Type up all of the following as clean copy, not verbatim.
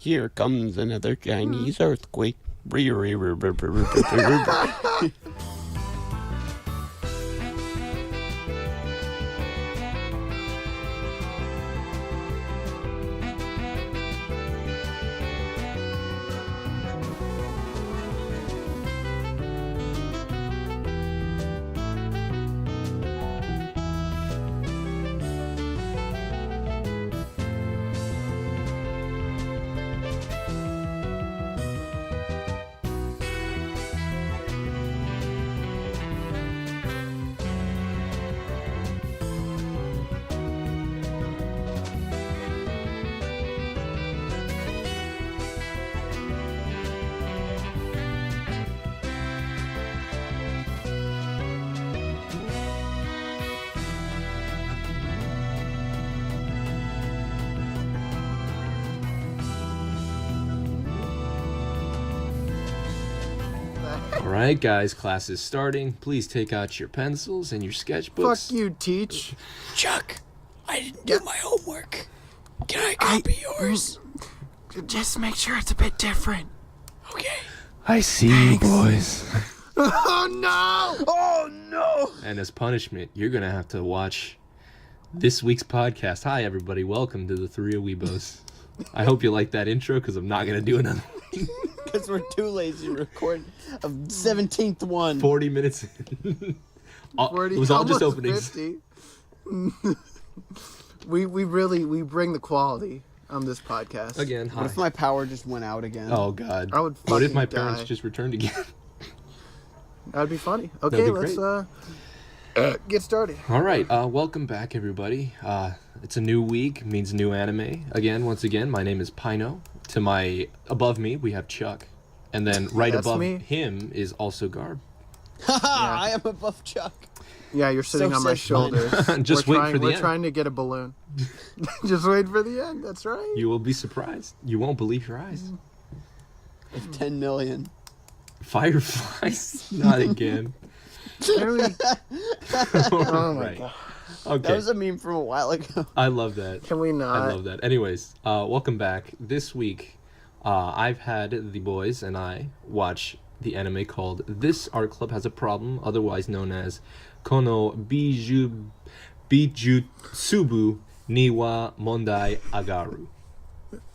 Here comes another Chinese earthquake. Alright guys, class is starting. Please take out your pencils and your sketchbooks. Fuck you, Teach. Chuck, I didn't do my homework. Can I copy yours? Just make sure it's a bit different. Okay. I see you boys. Oh no! Oh no! And as punishment, you're gonna have to watch this week's podcast. Hi everybody, welcome to the Three A-Weebros. I hope you like that intro because I'm not gonna do another one. Because we're too lazy to record a 17th one. 40 minutes in. 40, it was all just almost openings. 50. we bring the quality on this podcast. Again, hi. What if my power just went out again? Oh god. I would What if fucking my parents die. just returned again? That'd be funny. That'd Okay, be let's get started. Alright, welcome back everybody. It's a new week, means new anime. Once again, my name is Pino. To my above me, we have Chuck. And then right That's above me. him is also Garb. Haha, I am above Chuck. Yeah, you're sitting So on my says mine. shoulders. Just we're wait trying, for the We're end. trying to get a balloon. Just wait for the end. That's right. You will be surprised. You won't believe your eyes. Of 10 million. Fireflies? Not again. Can we- Oh my Right. god. Okay. That was a meme from a while ago. I love that. Can we not? I love that. Anyways, welcome back. This week, I've had the boys and I watch the anime called This Art Club Has a Problem, otherwise known as Kono Bijutsubu Niwa Mondai Agaru.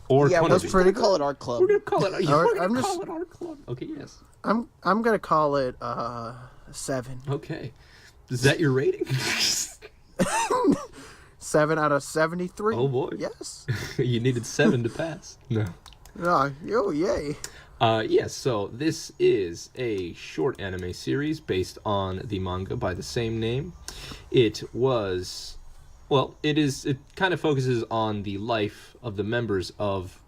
Or Yeah, Konobi. let's pretty call it Art Club. We're gonna call it. Yeah, we're I'm gonna just- call it Art Club. Okay. Yes. I'm gonna call it 7. Okay. Is that your rating? 7 out of 73. Oh boy. Yes. You needed 7 to pass. No. Oh, yay. Yes, so this is a short anime series based on the manga by the same name. It kind of focuses on the life of the members of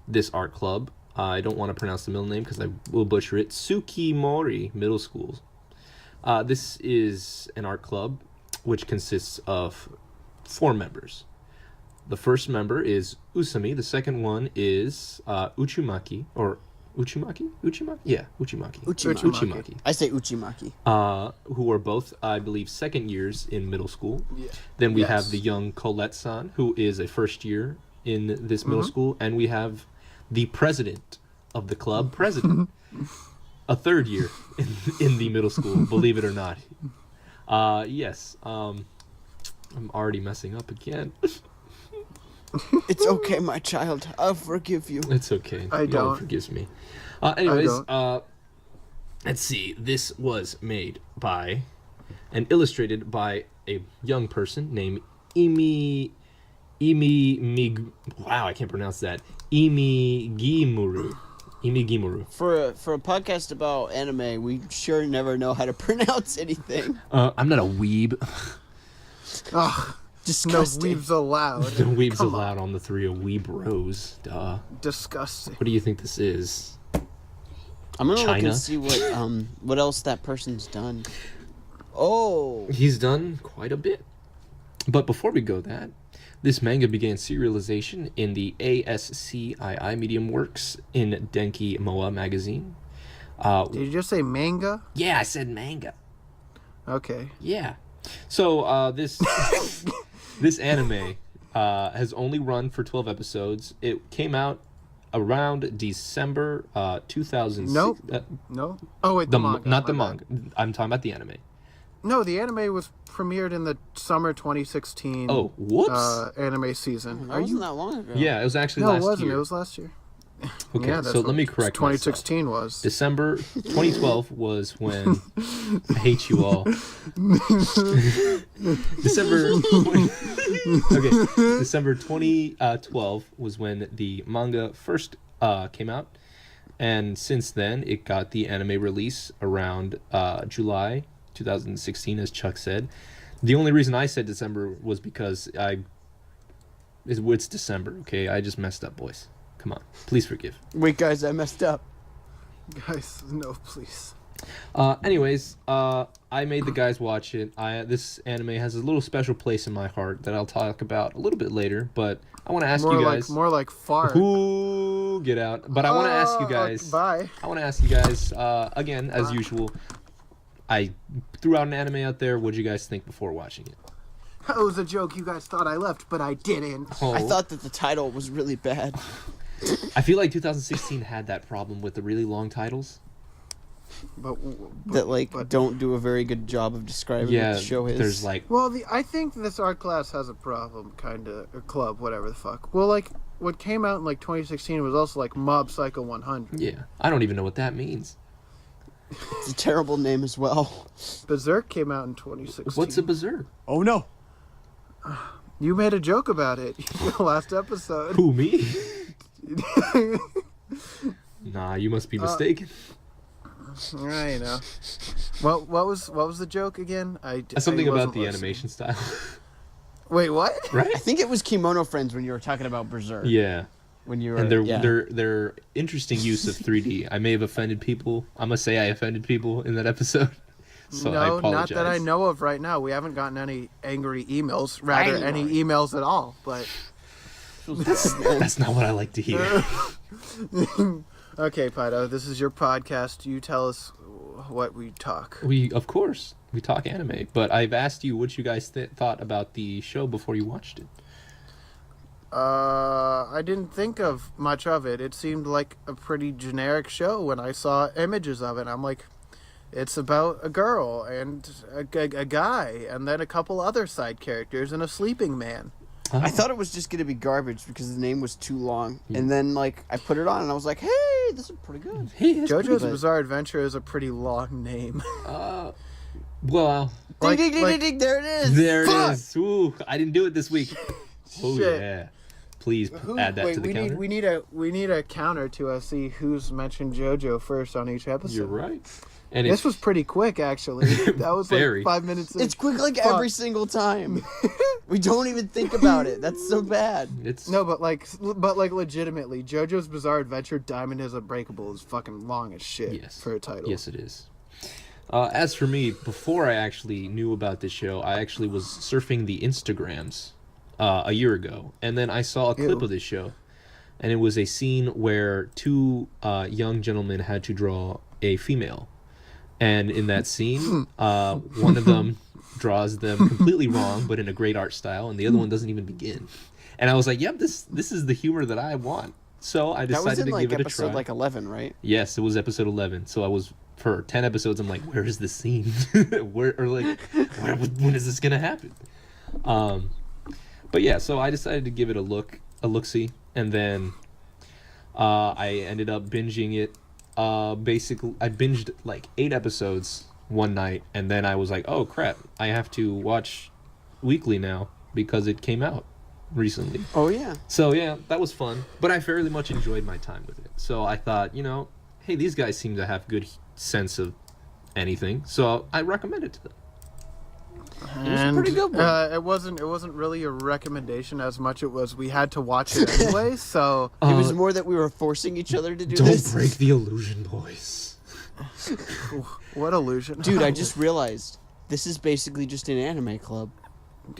this art club. I don't want to pronounce the middle name because I will butcher it. Tsukimori Middle School. This is an art club which consists of 4 members. The first member is Usami. The second one is Uchimaki. Yeah, Uchimaki. Uchimaki. I say Uchimaki. Who are both, I believe, second years in middle school. Yeah. Then we Yes. have the young Colette-san, who is a first year in this middle school. And we have the president of the club, a third year in the middle school, believe it or not. Yes. I'm already messing up again. It's okay, my child. I'll forgive you. It's okay. I No one don't. forgives me. Anyways, I let's see. This was made by and illustrated by a young person named Wow, I can't pronounce that. Imigimuru. For a podcast about anime, we sure never know how to pronounce anything. I'm not a weeb. Oh, no Disgusting. weebs allowed. The weeb's Come allowed on the Three A-Weebros. Duh. Disgusting. What do you think this is? I'm gonna look China? and see what else that person's done. Oh, He's done quite a bit. But before we go that, this manga began serialization in the ASCII Medium Works in Denki Moa magazine. Did you just say manga? Yeah, I said manga. Okay. Yeah. So this this anime has only run for 12 episodes. It came out around December 2006. Nope. No. Oh wait, the manga. Not the my bad. manga. I'm talking about the anime. No, the anime was premiered in the summer 2016. Oh, whoops. Anime season. That wasn't that long ago. Yeah, it was actually No, it last wasn't. year. It was last year. Okay, Yeah, that's so what let me correct 2016 was. December 2012 was when I hate you all. December 2012 was when the manga first came out, and since then it got the anime release around July 2016, as Chuck said. The only reason I said December was because it's December. Okay, I just messed up, boys. Come on, please forgive. Wait, guys, I messed up. Guys, no, please. Anyways, I made the guys watch it. This anime has a little special place in my heart that I'll talk about a little bit later. But I want to ask you guys. More like fart. Ooh, get out! But I want to ask you guys. Bye. I want to ask you guys again, as usual. I threw out an anime out there. What did you guys think before watching it? That was a joke. You guys thought I left, but I didn't. Oh. I thought that the title was really bad. I feel like 2016 had that problem with the really long titles. But Don't do a very good job of describing Yeah, what the show is. there's like Well, I think this art class has a problem, kind of, or club, whatever the fuck. Well, like, what came out in, 2016 was also, Mob Psycho 100. yeah. I don't even know what that means. It's a terrible name as well. Berserk came out in 2016. What's a berserk? Oh no. You made a joke about it last episode. Who, me? Nah, you must be mistaken. I know. What was the joke again? Something I about wasn't the listening. animation style. Wait, what? Right? I think it was Kimono Friends when you were talking about Berserk. Yeah. When you were And their interesting use of 3D. I may have offended people. I'm gonna say I offended people in that episode. So I No, apologize. not that I know of right now. We haven't gotten any angry emails. Rather, any emails at all. But That's not what I like to hear. okay, Pino, this is your podcast. You tell us what we talk. Of course, we talk anime, but I've asked you what you guys thought about the show before you watched it. I didn't think of much of it. It seemed like a pretty generic show when I saw images of it. I'm like, it's about a girl and a guy, and then a couple other side characters and a sleeping man. I thought it was just going to be garbage because the name was too long. And then, I put it on and I was like, hey, this is pretty good. Hey, that's JoJo's pretty Bizarre Adventure is a pretty long name. Well, Ding, ding, ding, ding, ding, there it is. there Fuck! it is. Ooh, I didn't do it this week. Oh Shit. yeah. Please add that to the counter. we need a counter to see who's mentioned JoJo first on each episode. You're right. And This was pretty quick, actually. That was Very. 5 minutes in. It's quick every single time. We don't even think about it. That's so bad. it's No, but legitimately, JoJo's Bizarre Adventure Diamond is Unbreakable is fucking long as shit Yes. for a title. Yes, it is. As for me, before I actually knew about this show, I actually was surfing the Instagrams a year ago, and then I saw a clip Ew. of this show, and it was a scene where two young gentlemen had to draw a female, and in that scene, one of them draws them completely wrong, but in a great art style, and the other one doesn't even begin. And I was like, "Yep, this is the humor that I want." So I That was decided in to give it a episode try. 11, right? Yes, it was episode 11. So I was for 10 episodes. I'm like, where is this scene? When is this gonna happen? But yeah, so I decided to give it a look-see, and then I ended up binging it. Basically, I binged 8 episodes one night, and then I was like, oh crap, I have to watch weekly now because it came out recently. Oh, yeah. So yeah, that was fun, but I fairly much enjoyed my time with it. So I thought, hey, these guys seem to have good sense of anything, so I recommend it to them. And, pretty good one. It wasn't really a recommendation as much it was we had to watch it anyway. So It was more that we were forcing each other to do Don't this. break the illusion, boys. what illusion, Dude, I just realized this is basically just an anime club.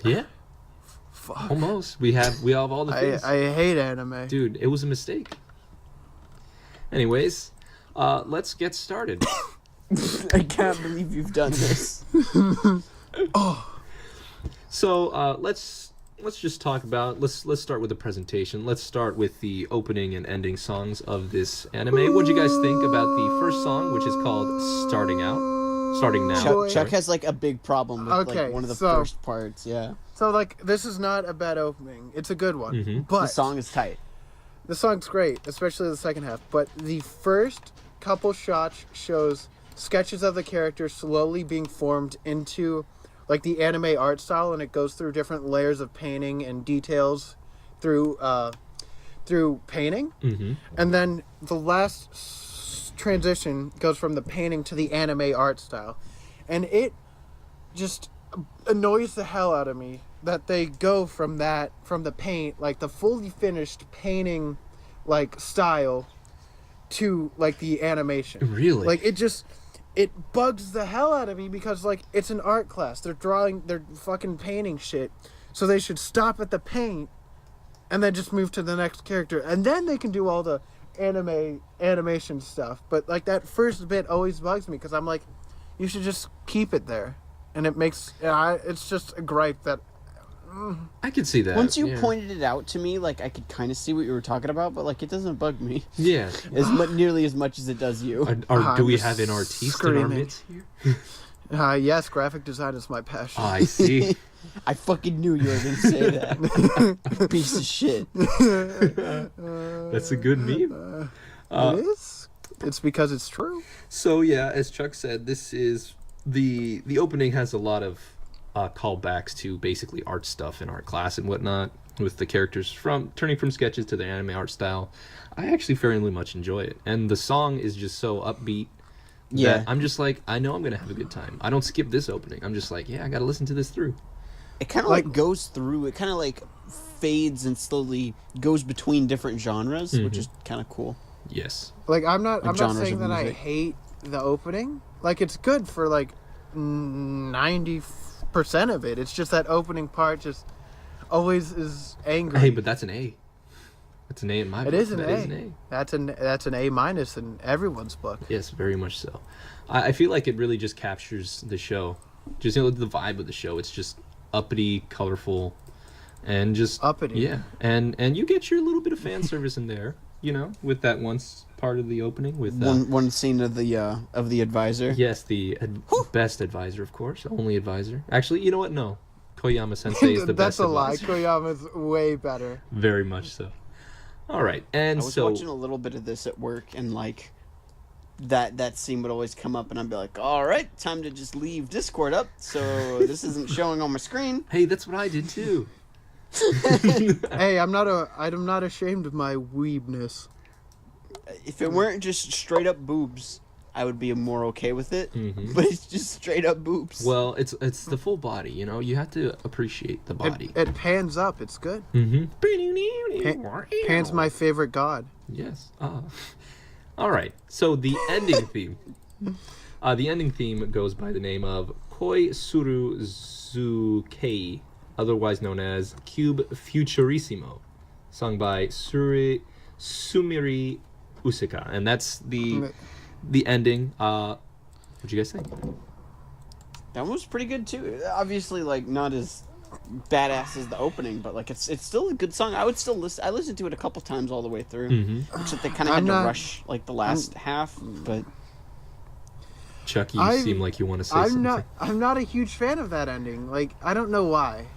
Yeah, Fuck. almost. We have all the things. I hate anime. Dude, it was a mistake. Anyways, let's get started. I can't believe you've done this. So let's let's just talk about let's start with the presentation. Let's start with the opening and ending songs of this anime. What do you guys think about the first song, which is called Starting Now? Chuck has like a big problem with Okay, like one of the so- first parts. Yeah, So like, this is not a bad opening. It's a good one. Mhm. But the song is tight. the song's great, especially the second half. But the first couple shots shows sketches of the characters slowly being formed into like the anime art style, and it goes through different layers of painting and details through painting. Mm-hmm. And then the last transition goes from the painting to the anime art style. And it just annoys the hell out of me that they go from the paint, like the fully finished painting like style, to like the animation. Really? Like it bugs the hell out of me because like it's an art class. They're fucking painting shit. So they should stop at the paint and then just move to the next character, and then they can do all the animation stuff. But like that first bit always bugs me because I'm like, you should just keep it there. And it makes it's just a gripe that I could see that. Once you yeah. pointed it out to me, like I could kind of see what you were talking about, but like it doesn't bug me Yeah. nearly as much as it does you. Do we just have an artiste in our screaming. midst here? yes, graphic design is my passion. I see. I fucking knew you were gonna say that. Piece of shit. That's a good meme. It is. It's because it's true. So yeah, as Chuck said, this is the opening has a lot of callbacks to basically art stuff in art class and whatnot, with the characters turning from sketches to their anime art style. I actually fairly much enjoy it, and the song is just so upbeat. Yeah. That I'm just like, I know I'm gonna have a good time. I don't skip this opening. I'm just like, yeah, I gotta listen to this through. It kind of like goes through. It kind of like fades and slowly goes between different genres, which is kind of cool. Yes. Like I'm not genres saying of that I music. hate the opening. Like it's good for like 90% of it. It's just that opening part just always is angry. Hey, but that's an A. That's an A in my book. It is an That A. is an A. That's an A minus in everyone's book. Yes, very much so. I feel like it really just captures the show. Just the vibe of the show. It's just uppity, colorful, and just Uppity. Yeah, and you get your little bit of fan service in there, with that once part of the opening with One scene of the advisor. yes, the best advisor, of course, only advisor. Actually, you know what? No, Koyama Sensei is the That's best a lie. advisor. Koyama's way better. Very much so. All right, and I was so watching a little bit of this at work, and like that scene would always come up, and I'd be like, "All right, time to just leave Discord up, so this isn't showing on my screen." hey, that's what I did too. Hey, I'm not ashamed of my weebness. If it weren't just straight up boobs, I would be more okay with it. Mhm. But it's just straight up boobs. Well, it's the full body, you have to appreciate the body. It pans up. It's good. Mm-hmm. Pan's my favorite god. Yes. All right. So the ending theme. The ending theme goes by the name of Koi Suru Zukei, otherwise known as Cube Futurissimo, sung by Sumiri Useka, and that's the ending. What'd you guys think? That one was pretty good too. Obviously, like not as badass as the opening, but like it's still a good song. I would still listen. I listened to it a couple times all the way through. Mm-hmm. Except they kind of had to rush like the last half. But Chuck, you seem like you want to say something. I'm not a huge fan of that ending. Like I don't know why.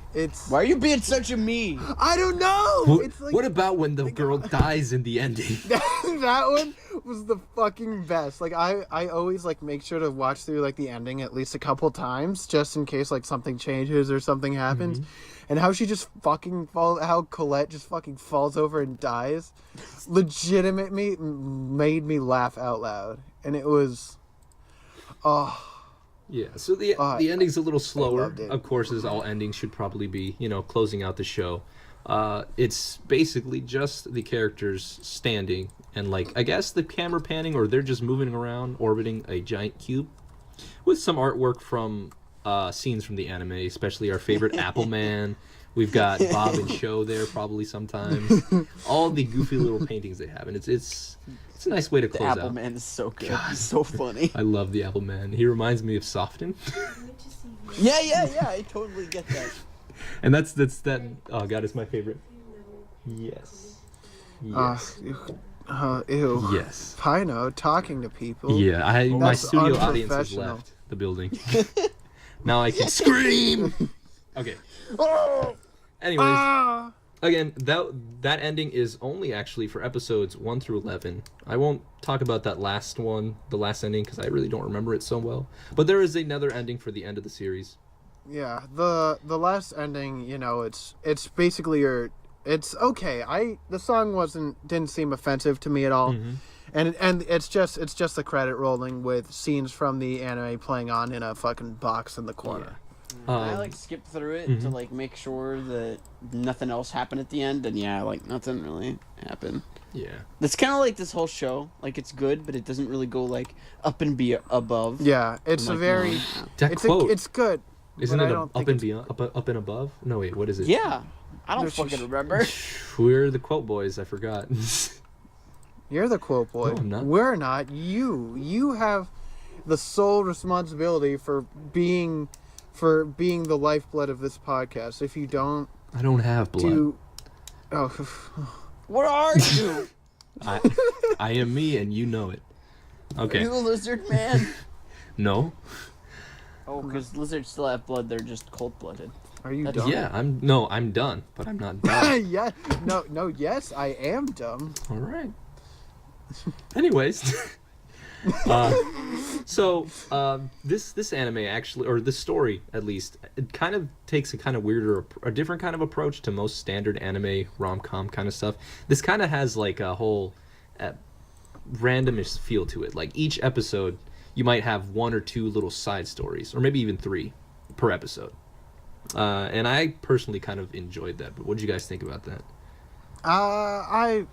why are you being such a me? I don't know. It's like What about when the girl dies in the ending? that one was the fucking best. Like I always like make sure to watch through like the ending at least a couple times just in case like something changes or something happens. And how she just fucking how Colette just fucking falls over and dies legitimately made me laugh out loud. And it was Yeah, so the ending's a little slower, loved it. of course, as all endings should probably be, closing out the show. It's basically just the characters standing and, like, I guess the camera panning, or they're just moving around, orbiting a giant cube, with some artwork from scenes from the anime, especially our favorite Apple Man. We've got Bob and Show there probably sometimes. All the goofy little paintings they have, and it's a nice way to The close Apple out. Man is so good. He's so funny. I love the Apple Man. He reminds me of Soften. Yeah, I totally get that. And that's that. Oh God, it's my favorite. Yes. Yes. Ew. Yes. Pino talking to people. Yeah. My That's studio audience has unprofessional. left the building. Now I can scream. Okay. Anyways, Ah! again, that ending is only actually for episodes 1 through 11. I won't talk about that last one, the last ending, because I really don't remember it so well. But there is another ending for the end of the series. Yeah, the last ending, you know, it's basically it's okay. The song didn't seem offensive to me at all. Mm-hmm. And it's just the credit rolling with scenes from the anime playing on in a fucking box in the corner. I like skipped through it to like make sure that nothing else happened at the end, and yeah, like nothing really happened. Yeah. It's kind of like this whole show. Like it's good, but it doesn't really go like up and be above. Yeah, it's I'm a like, very no. That it's quote, it's good. isn't but it I don't up think and it's- beyond, up and above? No, wait, what is it? Yeah, I don't No, fucking remember. We're the quote boys. I forgot. You're the quote boy. No, I'm not. We're not. You have the sole responsibility for being the lifeblood of this podcast. If you don't I don't have blood. What are you? I am me, and you know it. Okay. Are you a lizard man? No. Oh, because lizards still have blood. They're just cold-blooded. Are you That's- dumb? Yeah, I'm done, but I'm not done. Yeah. No. Yes, I am dumb. All right. Anyways, this anime actually, or this story at least, it kind of takes a kind of a different kind of approach to most standard anime rom-com kind of stuff. This kind of has like a whole randomness feel to it. Like each episode, you might have 1 or 2 little side stories, or maybe even 3 per episode. And I personally kind of enjoyed that. But what did you guys think about that? I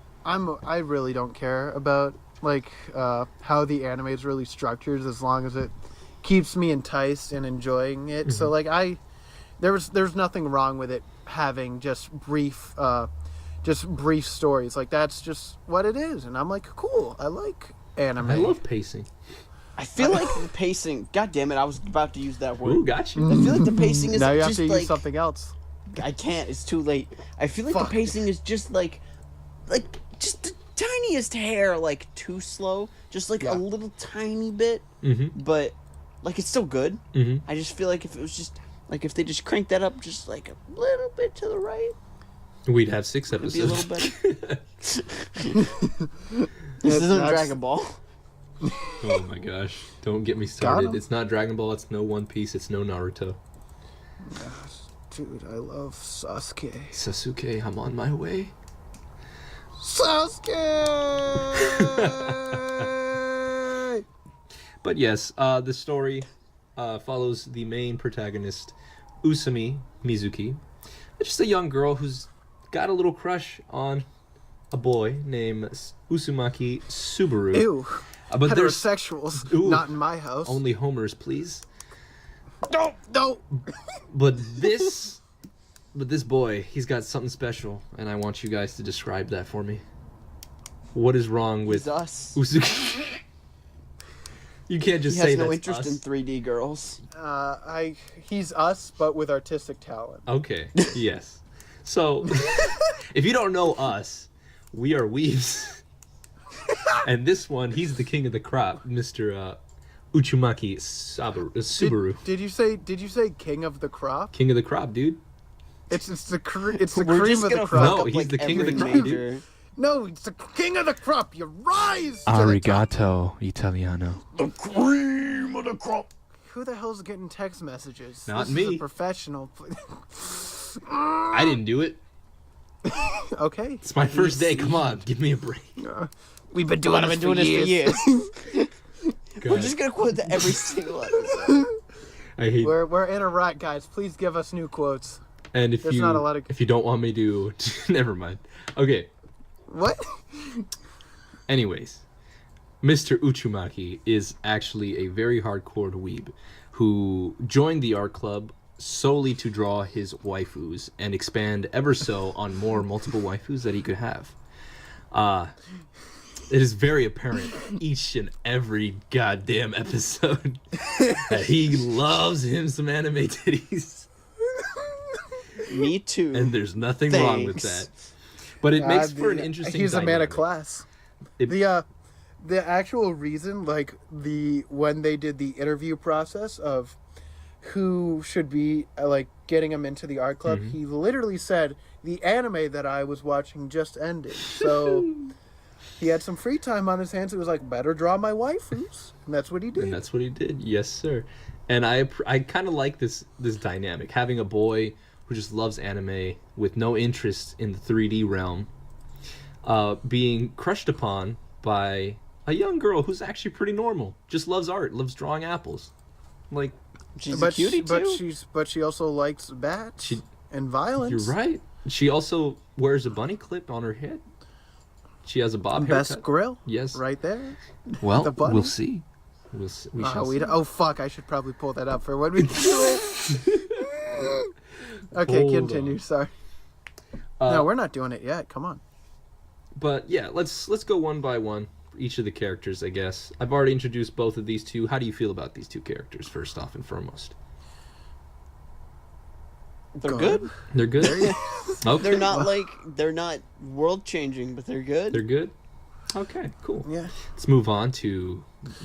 really don't care about like how the anime is really structured, as long as it keeps me enticed and enjoying it. So like there's nothing wrong with it having just brief stories. Like that's just what it is, and I'm like, cool. I like anime. I love pacing. I feel like the pacing. God damn it! I was about to use that word. Ooh, got you. I feel like the pacing is now you have just to like use something else. I can't. It's too late. I feel like Fuck. the pacing is just like just the tiniest hair like too slow. Just like Yeah. a little tiny bit. Mm-hmm. But like it's still good. Mm-hmm. I just feel like if it was just like if they just cranked that up just like a little bit to the right, We'd have 6 it'd be a episodes. little better. This It's isn't not- Dragon Ball. Oh my gosh. Don't get me started. him. It's not Dragon Ball, it's no One Piece, it's no Naruto. Dude, I love Sasuke. Sasuke, I'm on my way. Sasuke! But yes, the story follows the main protagonist, Usami Mizuki. It's just a young girl who's got a little crush on a boy named Uzumaki Subaru. Ew. But there's Heterosexuals, Ooh. not in my house. only homers, please. No. But this boy, he's got something special, and I want you guys to describe that for me. What is wrong with It's us. Uzuki? You can't just He say has no that's interest us. in 3D girls. He's us, but with artistic talent. Okay, yes. So, if you don't know us, we are weaves. And this one, he's the king of the crop, Mr. Uchumaki Subaru. Did you say king of the crop? King of the crop, dude. It's the We're cream just of the gonna crop. fuck No, up, he's like, the king of the every crop, major- No, it's the king of the crop. You rise. To the top. Arigato, Italiano. The cream of the crop. Who the hell's getting text messages? Not This is me. a professional. I didn't do it. Okay. It's my first day. Come on, give me a break. We've been I've been doing this for years. We're God, just gonna quote that every single episode. I hate. We're in a rut, guys. Please give us new quotes. And if there's you not a lot of- if you don't want me to, never mind. Okay. What? Anyways, Mr. Uchumaki is actually a very hardcore dweeb who joined the art club solely to draw his waifus and expand ever so on more multiple waifus that he could have. It is very apparent each and every goddamn episode that he loves him some anime titties. Me too. And there's nothing wrong with that. But it makes for an interesting He's dynamic. a man of class. The actual reason, like, when they did the interview process of who should be, like, getting him into the art club, he literally said, the anime that I was watching just ended. So he had some free time on his hands. He was like, better draw my waifus. And that's what he did. And that's what he did. Yes, sir. And I kind of like this dynamic. Having a boy who just loves anime with no interest in the 3D realm being crushed upon by a young girl who's actually pretty normal. Just loves art, loves drawing apples. Like, she's a cutie too. But she also likes bats and violence. You're right. She also wears a bunny clip on her head. She has a bob haircut. Best grill. Yes. Right there. Well, The bunny. we'll see. We shall see. Oh, fuck. I should probably pull that up for when we do it. Okay, Hold continue. on. Sorry. No, we're not doing it yet. Come on. But yeah, let's go one by one for each of the characters, I guess. I've already introduced both of these two. How do you feel about these two characters, first off and foremost? They're good. They're good? Okay. They're not world changing, but they're good. They're good? Okay, cool. Yeah. Let's move on to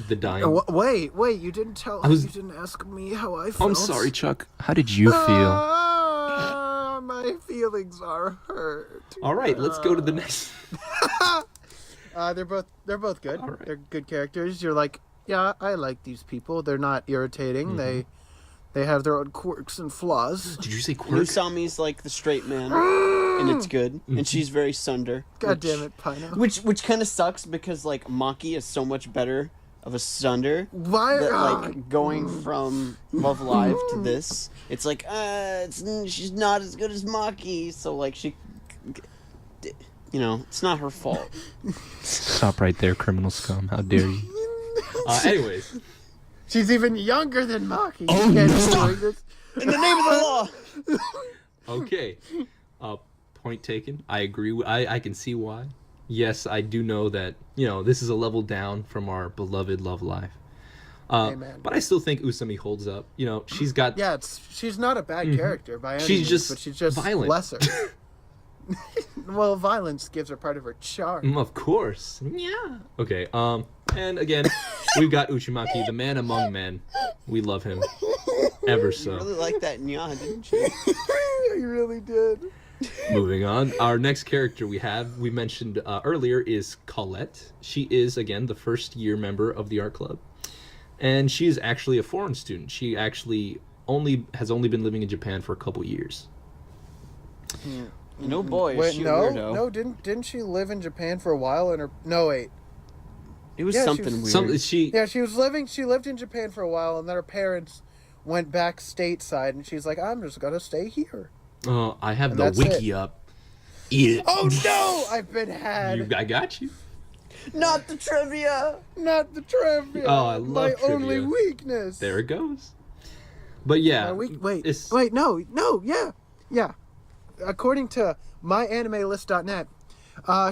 the dying. Wait. You didn't you didn't ask me how I felt. I'm sorry, Chuck. How did you feel? My feelings are hurt. All right, let's go to the next. They're both good. All right. They're good characters. You're like, yeah, I like these people. They're not irritating. They have their own quirks and flaws. Did you say quirk? Usami's like the straight man, and it's good. And she's very sunder. God damn it, Pino. Which kind of sucks because like Maki is so much better of a sunder. Why? That like going from Love Live to this, it's like she's not as good as Maki. So like it's not her fault. Stop right there, criminal scum. How dare you? Anyways. She's even younger than Maki. Oh, stop. In the name of the law. Okay. Point taken. I agree. I can see why. Yes, I do know that, this is a level down from our beloved Love Live. Amen. But I still think Usami holds up. She's got... Yeah, she's not a bad character by any means, but she's just violent. lesser. Well, violence gives her part of her charm. Of course. Yeah. Okay, and again, we've got Uchimaki, the man among men. We love him. Ever so. You really like that Nya, didn't you? You really did. Moving on. Our next character we mentioned earlier, is Colette. She is, again, the first year member of the art club. And she is actually a foreign student. She actually has only been living in Japan for a couple years. No boy, is Wait, she a no, weirdo. no, didn't she live in Japan for a while? Wait. It was Yeah, something weird. Yeah, she lived in Japan for a while, and then her parents went back stateside, and she's like, I'm just gonna stay here. Oh, I have And the that's wiki it. up. Eat it. Oh no! I've been had. I got you. Not the trivia. Not the trivia. Oh, I love my trivia. only weakness. There it goes. But yeah. Yeah. According to myanimelist.net,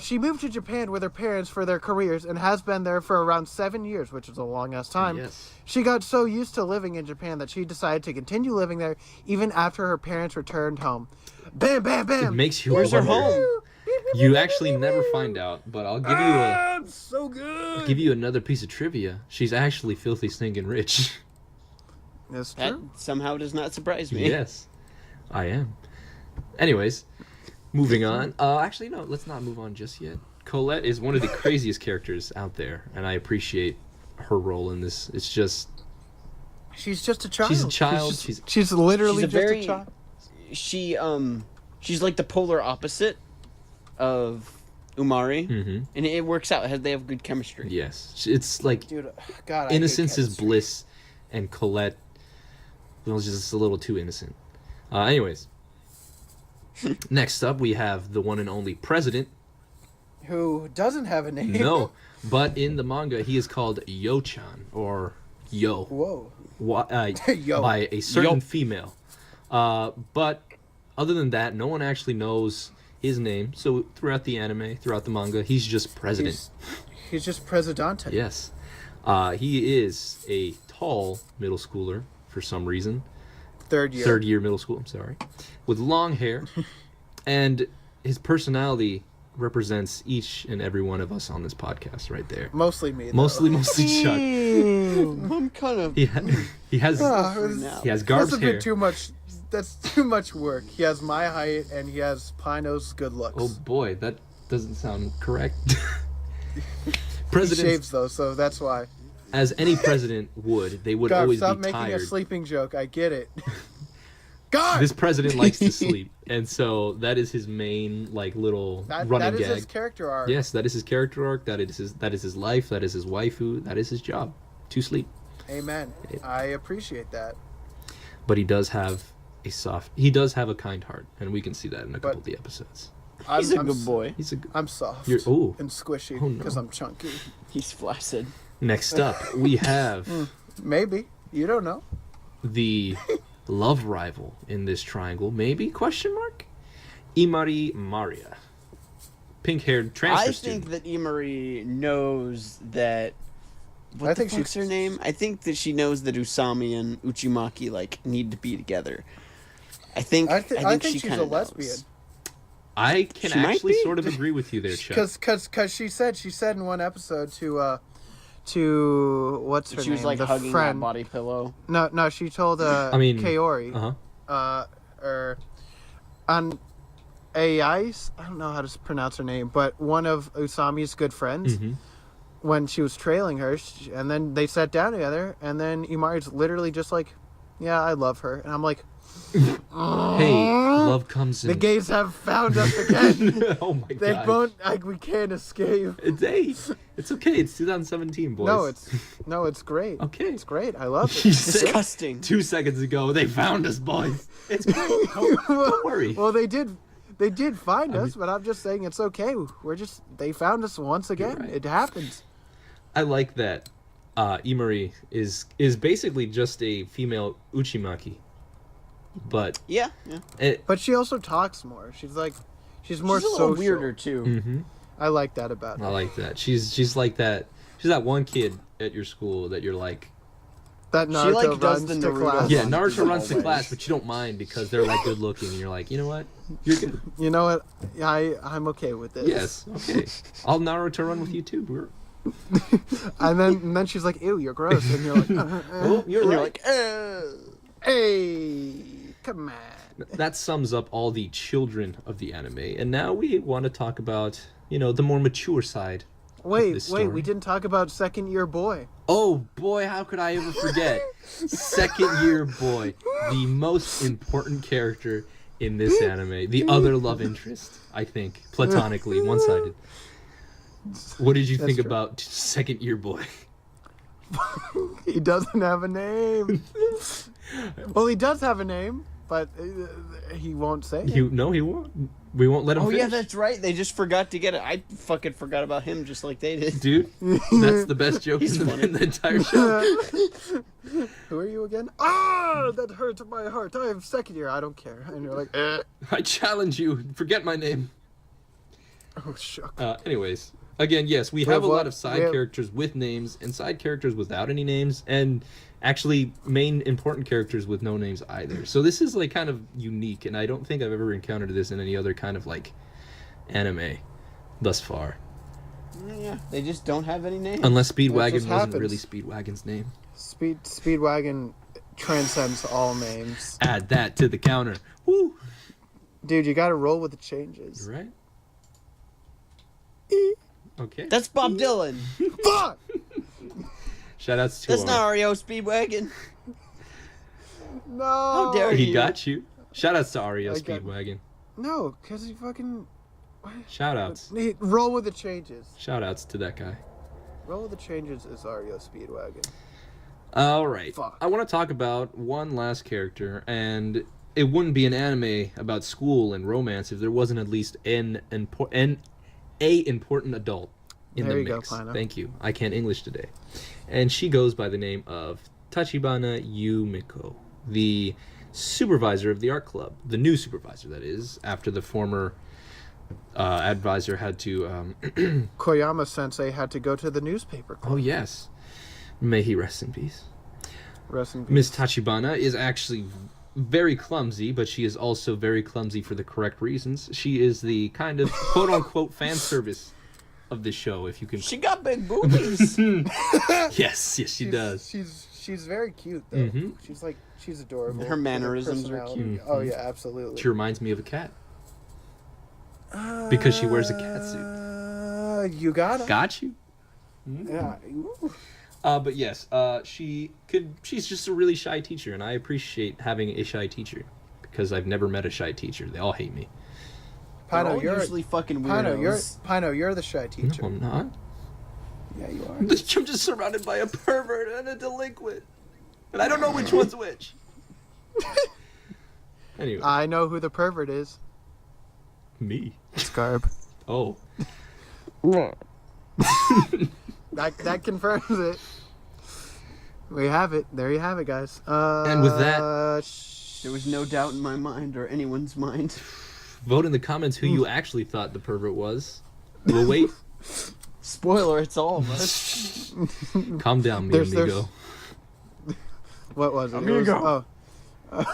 she moved to Japan with her parents for their careers and has been there for around 7 years, which is a long-ass time. Yes. She got so used to living in Japan that she decided to continue living there even after her parents returned home. Bam, bam, bam! It makes you Where's her wonder. home? You actually never find out, but I'll give you It's so good! give you another piece of trivia. She's actually filthy stinking rich. That's That true. somehow does not surprise me. Yes, I am. Anyways, moving on. Actually, no, let's not move on just yet. Colette is one of the craziest characters out there, and I appreciate her role in this. It's just... She's just a child. She's a child. She's literally She's just very- a child. She's like the polar opposite of Umari, Mm-hmm. and it works out. They have good chemistry. Yes. It's like Dude, God, I hate innocence is chemistry. bliss, and Colette was just a little too innocent. Anyways. Next up, we have the one and only President. Who doesn't have a name. No, but in the manga, he is called Yo-chan, or Yo, Whoa. Yo. By a certain female. But other than that, no one actually knows his name. So throughout the anime, throughout the manga, he's just President. He's just Presidente. Yes. He is a tall middle schooler for some reason. Third year. Third year middle school, I'm sorry. With long hair. And his personality represents each and every one of us on this podcast right there. Mostly me, though. Mostly Chuck. I'm kind of... He has Garb's That's a hair. bit too much. That's too much work. He has my height, and he has Pino's good looks. Oh boy, that doesn't sound correct. He Presidents, shaves, though, so that's why. as any president would, they would Garb, always stop be making tired. a sleeping joke. I get it. God! This president likes to sleep, and so that is his main little running that is gag. his character arc. Yes, that is his character arc. That is his life. That is his waifu. That is his job, to sleep. Amen. I appreciate that. But he does have a kind heart, and we can see that in a couple of the episodes. He's a good boy. I'm soft and squishy no. because I'm chunky. He's flaccid. Next up, we have Maybe. You don't know. the love rival in this triangle. Maybe? Question mark. Imari Maria, pink-haired transfer I student. think that Imari knows that... What I the think fuck's her name? I think that she knows that Usami and Uchimaki need to be together. I think she she's kinda a lesbian. knows. I can She might actually be. sort of agree with you there, Chuck. Because she said in one episode to what's her She name? was like the hugging friend. that body pillow. No, she told Kaori or on Ai's, I don't know how to pronounce her name, but one of Usami's good friends. Mhm. When she was trailing her, and then they sat down together, and then Imari's literally just like, yeah, I love her. And I'm like, Hey, love comes in. the gays have found us again. Oh my They god. won't, we can't escape. It's okay. It's 2017, boys. No, it's great. Okay. It's great. I love You it. said Disgusting. 2 seconds ago, they found us, boys. It's great. Don't worry. Well, they did find us, but I'm just saying it's okay. They found us once again. right. It happens. I like that Imari is basically just a female Uchimaki. But Yeah. But she also talks more. She's more She's a little social. weirder too. mhm, I like that about I her. like that. She's like that. She's that one kid at your school that you're like, That Naruto like, does runs the to Naruto class. yeah, Runs Naruto the runs to hallways. class, but you don't mind because they're like good looking, and you're like, you know what, you're good. You know what? I'm okay with this. Yes, okay. I'll Naruto run with you too, bro. And then she's like, "Ew, you're gross," and you're like, Oh, you're And right. you're like, "Hey, come on." That sums up all the children of the anime, and now we want to talk about, the more mature side. Wait, story. we didn't talk about second year boy. Oh boy, how could I ever forget? Second year boy, the most important character in this anime, the other love interest, I think, platonically, one-sided. What did you think true. about second year boy? He doesn't have a name. Well, he does have a name, but he won't say it. He won't. We won't let him oh finish. yeah, that's right. They just forgot to get it. I fucking forgot about him just like they did. Dude, that's the best joke He's in funny. the entire show. Who are you again? Ah, that hurts my heart. I have second year. I don't care. And you're like, I challenge you. Forget my name. oh, shuck. Anyways, again, yes, we have a what? lot of side We have- characters with names and side characters without any names, and actually main important characters with no names either. So this is kind of unique, and I don't think I've ever encountered this in any other kind of anime thus far. Yeah, they just don't have any names. Unless Speedwagon just wasn't happens. really Speedwagon's name. Speedwagon transcends all names. Add that to the counter. Woo! Dude, you gotta roll with the changes. Right? Okay. That's Bob Dylan. Fuck! Shoutouts to That's our... not REO Speedwagon. No! How dare He you. got you. Shoutouts to REO I got- Speedwagon. No, because he fucking... Shoutouts. Roll with the changes. Shoutouts to that guy. Roll with the changes is REO Speedwagon. All right. Fuck. I want to talk about one last character, and it wouldn't be an anime about school and romance if there wasn't at least a important adult in There the you go, mix. Pino. Thank you. I can't English today. And she goes by the name of Tachibana Yumiko, the supervisor of the art club. The new supervisor, that is, after the former advisor had to... Koyama-sensei had to go to the newspaper club. Oh, yes. May he rest in peace. Rest in peace. Miss Tachibana is actually very clumsy, but she is also very clumsy for the correct reasons. She is the kind of quote-unquote fan service of the show, if you can. She got big boobies. Yes, she does. She's very cute though. Mhm. She's adorable. Her mannerisms are personality. cute. Oh yeah, absolutely. She reminds me of a cat. Because she wears a cat suit. You got it. Got you? Yeah. Ooh. But yes, she's just a really shy teacher, and I appreciate having a shy teacher because I've never met a shy teacher. They all hate me. Pino, You're usually fucking weirdos. Pino, you're the shy teacher. No, I'm not. Yeah, you are. I'm just surrounded by a pervert and a delinquent. And I don't know which one's which. Anyway. I know who the pervert is. Me. It's Garb. Oh. That confirms it. We have it. There you have it, guys. And with that, There was no doubt in my mind or anyone's mind. vote in the comments who you actually thought the pervert was. We'll wait. Spoiler, it's all of us. Calm down, mi There's- amigo. What was it? Amigo. I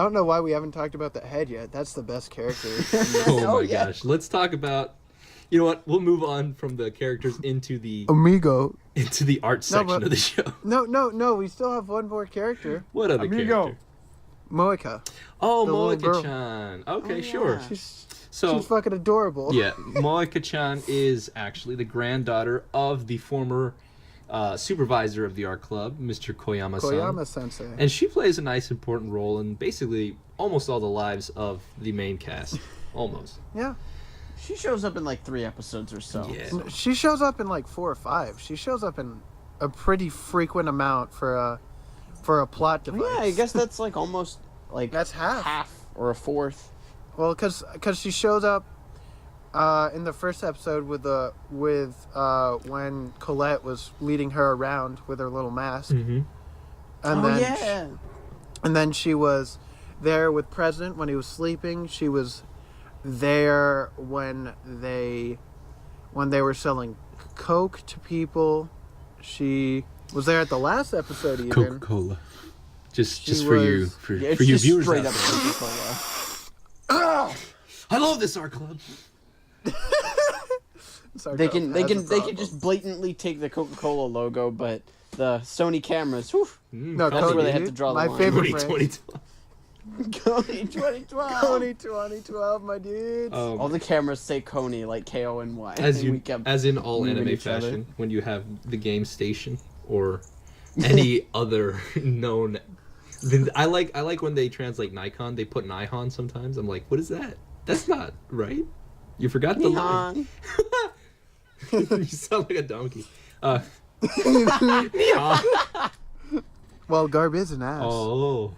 don't know why we haven't talked about the head yet. That's the best character. Oh Oh, my yeah. gosh. Let's talk about. You know what? We'll move on from the characters into the Amigo. art section but- of the show. No. We still have one more character. What other Amigo. character? Moika. Oh, The little girl. Moika-chan. Okay, Oh, yeah. sure. She's So, fucking adorable. yeah, Moika-chan is actually the granddaughter of the former supervisor of the art club, Mr. Koyama-san. Koyama-sensei. And she plays a nice, important role in basically almost all the lives of the main cast. Almost. Yeah. She shows up in like 3 episodes or so. Yeah. She shows up in like 4 or 5. She shows up in a pretty frequent amount for a plot device. Yeah, I guess that's like almost like That's half. half or a fourth. Well, because she shows up in the first episode with when Colette was leading her around with her little mask, Mm-hmm. and Oh then yeah. and then she was there with President when he was sleeping. She was there when they were selling coke to people. She was there at the last episode even. Coca-Cola. Just She for you, was- for, Yeah, it's for you just viewers straight out up there. Coca-Cola. I love this art club. Sorry, They Garb can has a problem. just blatantly take the Coca-Cola logo, but the Sony cameras, whew, No, Cody, that's where they dude. had to draw the My line. favorite 2012. Coney 2012. Coney 2012, my dudes. All the cameras say Coney, like K-O-N-Y. as and you, we kept as in all moving anime each other. fashion, when you have the game station or any other known. Then I like when they translate Nikon. They put Nihon sometimes. I'm like, what is that? That's not right. You forgot the line. Nihon. You sound like a donkey. Nihon. Well, Garb is an ass. Oh.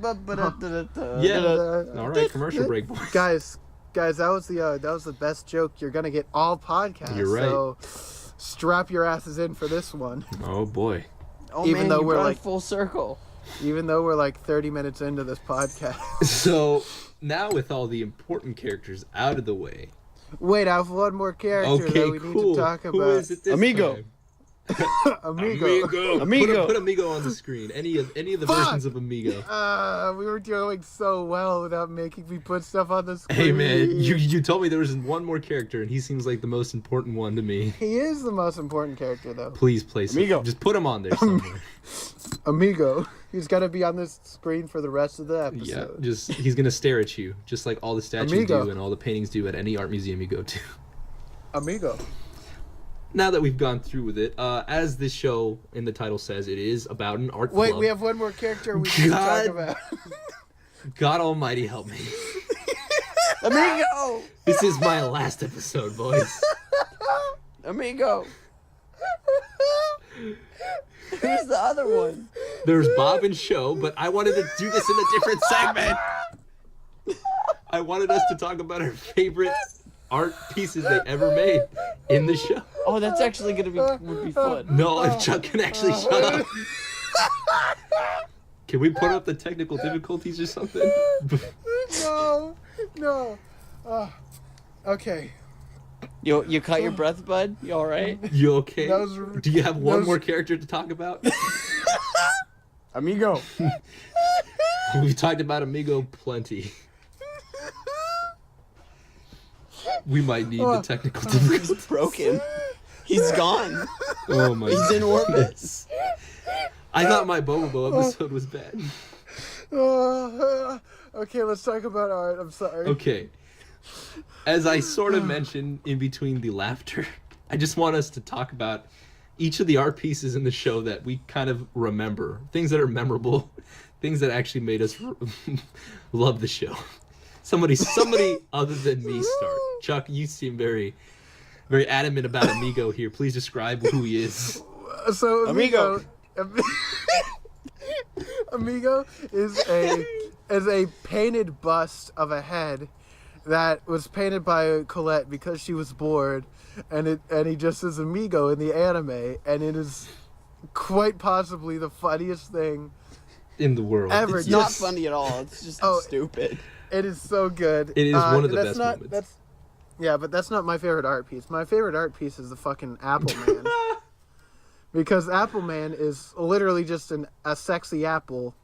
Ba-ba-da-da-da-da. Yeah. Uh, All right, commercial break, boys. guys, that was the best joke you're gonna get all podcast. You're right. So strap your asses in for this one. Oh boy. Oh Even man, though you we're brought it like- full circle. Even though we're like 30 minutes into this podcast. So now with all the important characters out of the way. Wait, I have one more character Okay, that we cool. need to talk about. Who is it this Amigo. time? Amigo. Amigo. Put Amigo on the screen. Any of the Fuck! versions of Amigo. We were doing so well without making me put stuff on the screen. Hey man, you told me there was one more character, and he seems like the most important one to me. He is the most important character, though. Please place Amigo. him. Just put him on there somewhere. Amigo. He's got to be on this screen for the rest of the Yeah, episode. just he's gonna stare at you, just like all the statues Amigo. do and all the paintings do at any art museum you go to. Amigo. Now that we've gone through with it, as this show in the title says, it is about an art Wait, club. we have one more character we need to talk God. about. God Almighty help me. Amigo. This is my last episode, boys. Amigo. Who's the other one? There's Bob and Show, but I wanted to do this in a different segment. I wanted us to talk about our favorite art pieces they ever made in the show. Oh, that's actually would be fun. No, if Chuck can actually shut up. Can we put up the technical difficulties or something? No. Okay. You caught your breath, bud? You all right? You okay? That was- Do you have one that more was- character to talk about? Amigo. We've talked about Amigo plenty. We might need the technical difficulties. He's broken. He's gone. Oh my He's in orbit. goodness. I thought my Bobo episode was bad. Okay, let's talk about art. I'm sorry. Okay. As I sort of mentioned in between the laughter, I just want us to talk about each of the art pieces in the show that we kind of remember. Things that are memorable. Things that actually made us love the show. Somebody other than me start. Chuck, you seem very, very adamant about Amigo here. Please describe who he is. So Amigo. Amigo is a painted bust of a head that was painted by Colette because she was bored, and he just is Amigo in the anime, and it is quite possibly the funniest thing In the world. ever. It's not funny at all. It's just stupid. It is so good. It is one of the best moments. But that's not my favorite art piece. My favorite art piece is the fucking Apple Man. Because Apple Man is literally just a sexy apple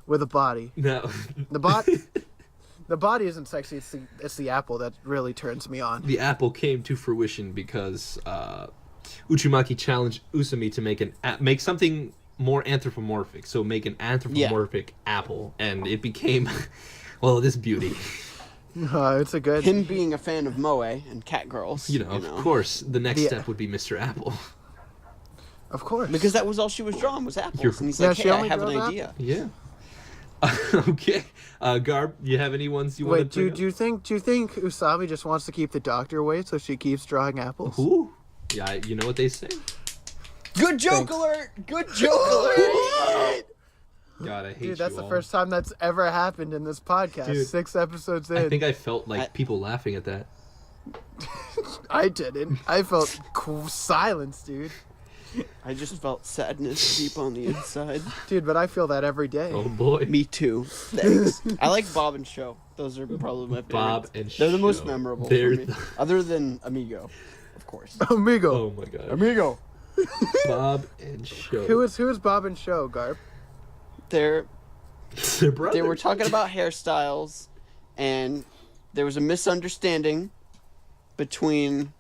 with a body. No. The body isn't sexy. It's the apple that really turns me on. The apple came to fruition because Uchimaki challenged Usami to make something more anthropomorphic. So make an anthropomorphic apple, and it became, well, this beauty. It's a good. Him being a fan of Moe and cat girls. Of course, the next step would be Mr. Apple. Of course. Because that was all she was drawing was apples. You're- And he's Yeah, like, she hey, I only have an drew idea. Yeah. Okay. Garb, you have any ones you want Wait, to do you think Usami just wants to keep the doctor away so she keeps drawing apples? Ooh. Yeah, you know what they say? Good joke alert! Good joke alert! God, I hate Dude, that's you the all. first time that's ever happened in this podcast. Dude, 6 episodes in. I think I felt like people laughing at that. I didn't. I felt silence, dude. I just felt sadness deep on the inside. Dude, but I feel that every day. Oh boy. Me too. Thanks. I like Bob and Show. Those are probably my favorites. Bob and They're the most Show. memorable They're for me. the- Other than Amigo, of course. Amigo. Oh my god. Amigo. Bob and Show. Who is Bob and Show, Garb? They're Their brother. They were talking about hairstyles, and there was a misunderstanding between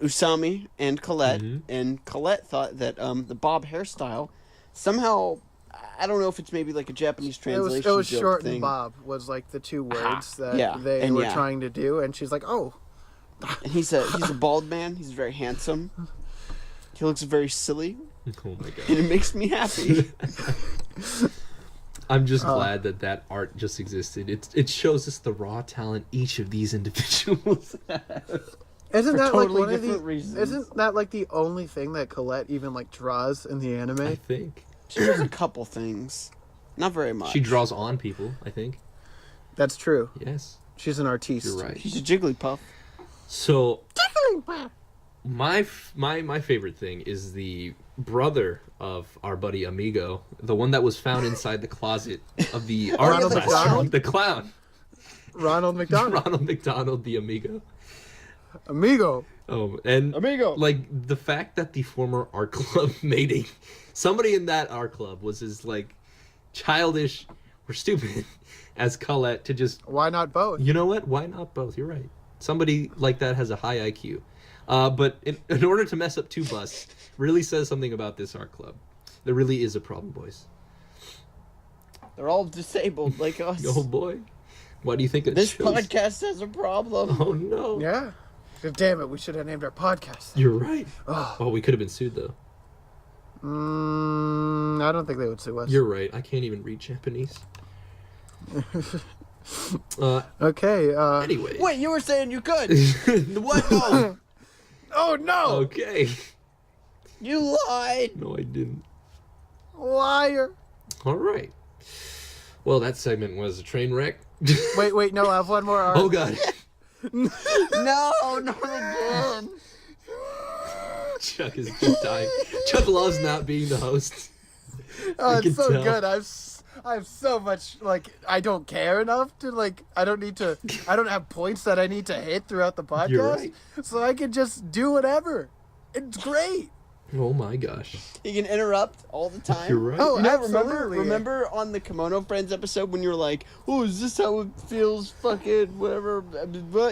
Usami and Colette, and Colette thought that the Bob hairstyle somehow, I don't know if it's maybe like a Japanese translation. It was joke short thing. and Bob was like the two words that Yeah, they and were yeah. trying to do, and she's like, oh. And he's a bald man. He's very handsome. He looks very silly, Oh my god. and it makes me happy. I'm just glad that art just existed. It shows us the raw talent each of these individuals have. Isn't For that totally like one of different the? reasons. Isn't that like the only thing that Colette even like draws in the anime? I think. She does a couple things, not very much. She draws on people, I think. That's true. Yes. She's an artiste. You're right. She's a Jigglypuff. So my favorite thing is the brother of our buddy Amigo, the one that was found inside the closet of the art Ronald class. McDonald? The clown. Ronald McDonald. Ronald McDonald, the Amigo. Amigo. Oh, and Amigo. like the fact that the former art club made somebody in that art club was as like childish or stupid as Colette to just, Why not both? you know what? Why not both? You're right. Somebody like that has a high IQ. But in order to mess up two busts, really says something about this art club. There really is a problem, boys. They're all disabled like us. Oh boy. Why do you think it This shows? podcast has a problem. Oh no. Yeah. Damn it, we should have named our podcast. You're right. Oh, we could have been sued though. I don't think they would sue us. You're right. I can't even read Japanese. Okay. Anyway. Wait, you were saying you could. What? No. Oh no! Okay. You lied. No, I didn't. Liar! All right. Well, that segment was a train wreck. Wait, no, I have one more art. Oh god. No, not again. Chuck is just dying. Chuck loves not being the host. Oh, I it's can so tell. good. I have so much, like, I don't care enough to, like, I don't have points that I need to hit throughout the podcast. You're right. So I can just do whatever. It's great. Oh my gosh. He can interrupt all the time. You're right. Oh, You know, absolutely. remember on the Kimono Friends episode when you were like, "Oh, is this how it feels?" Fucking whatever.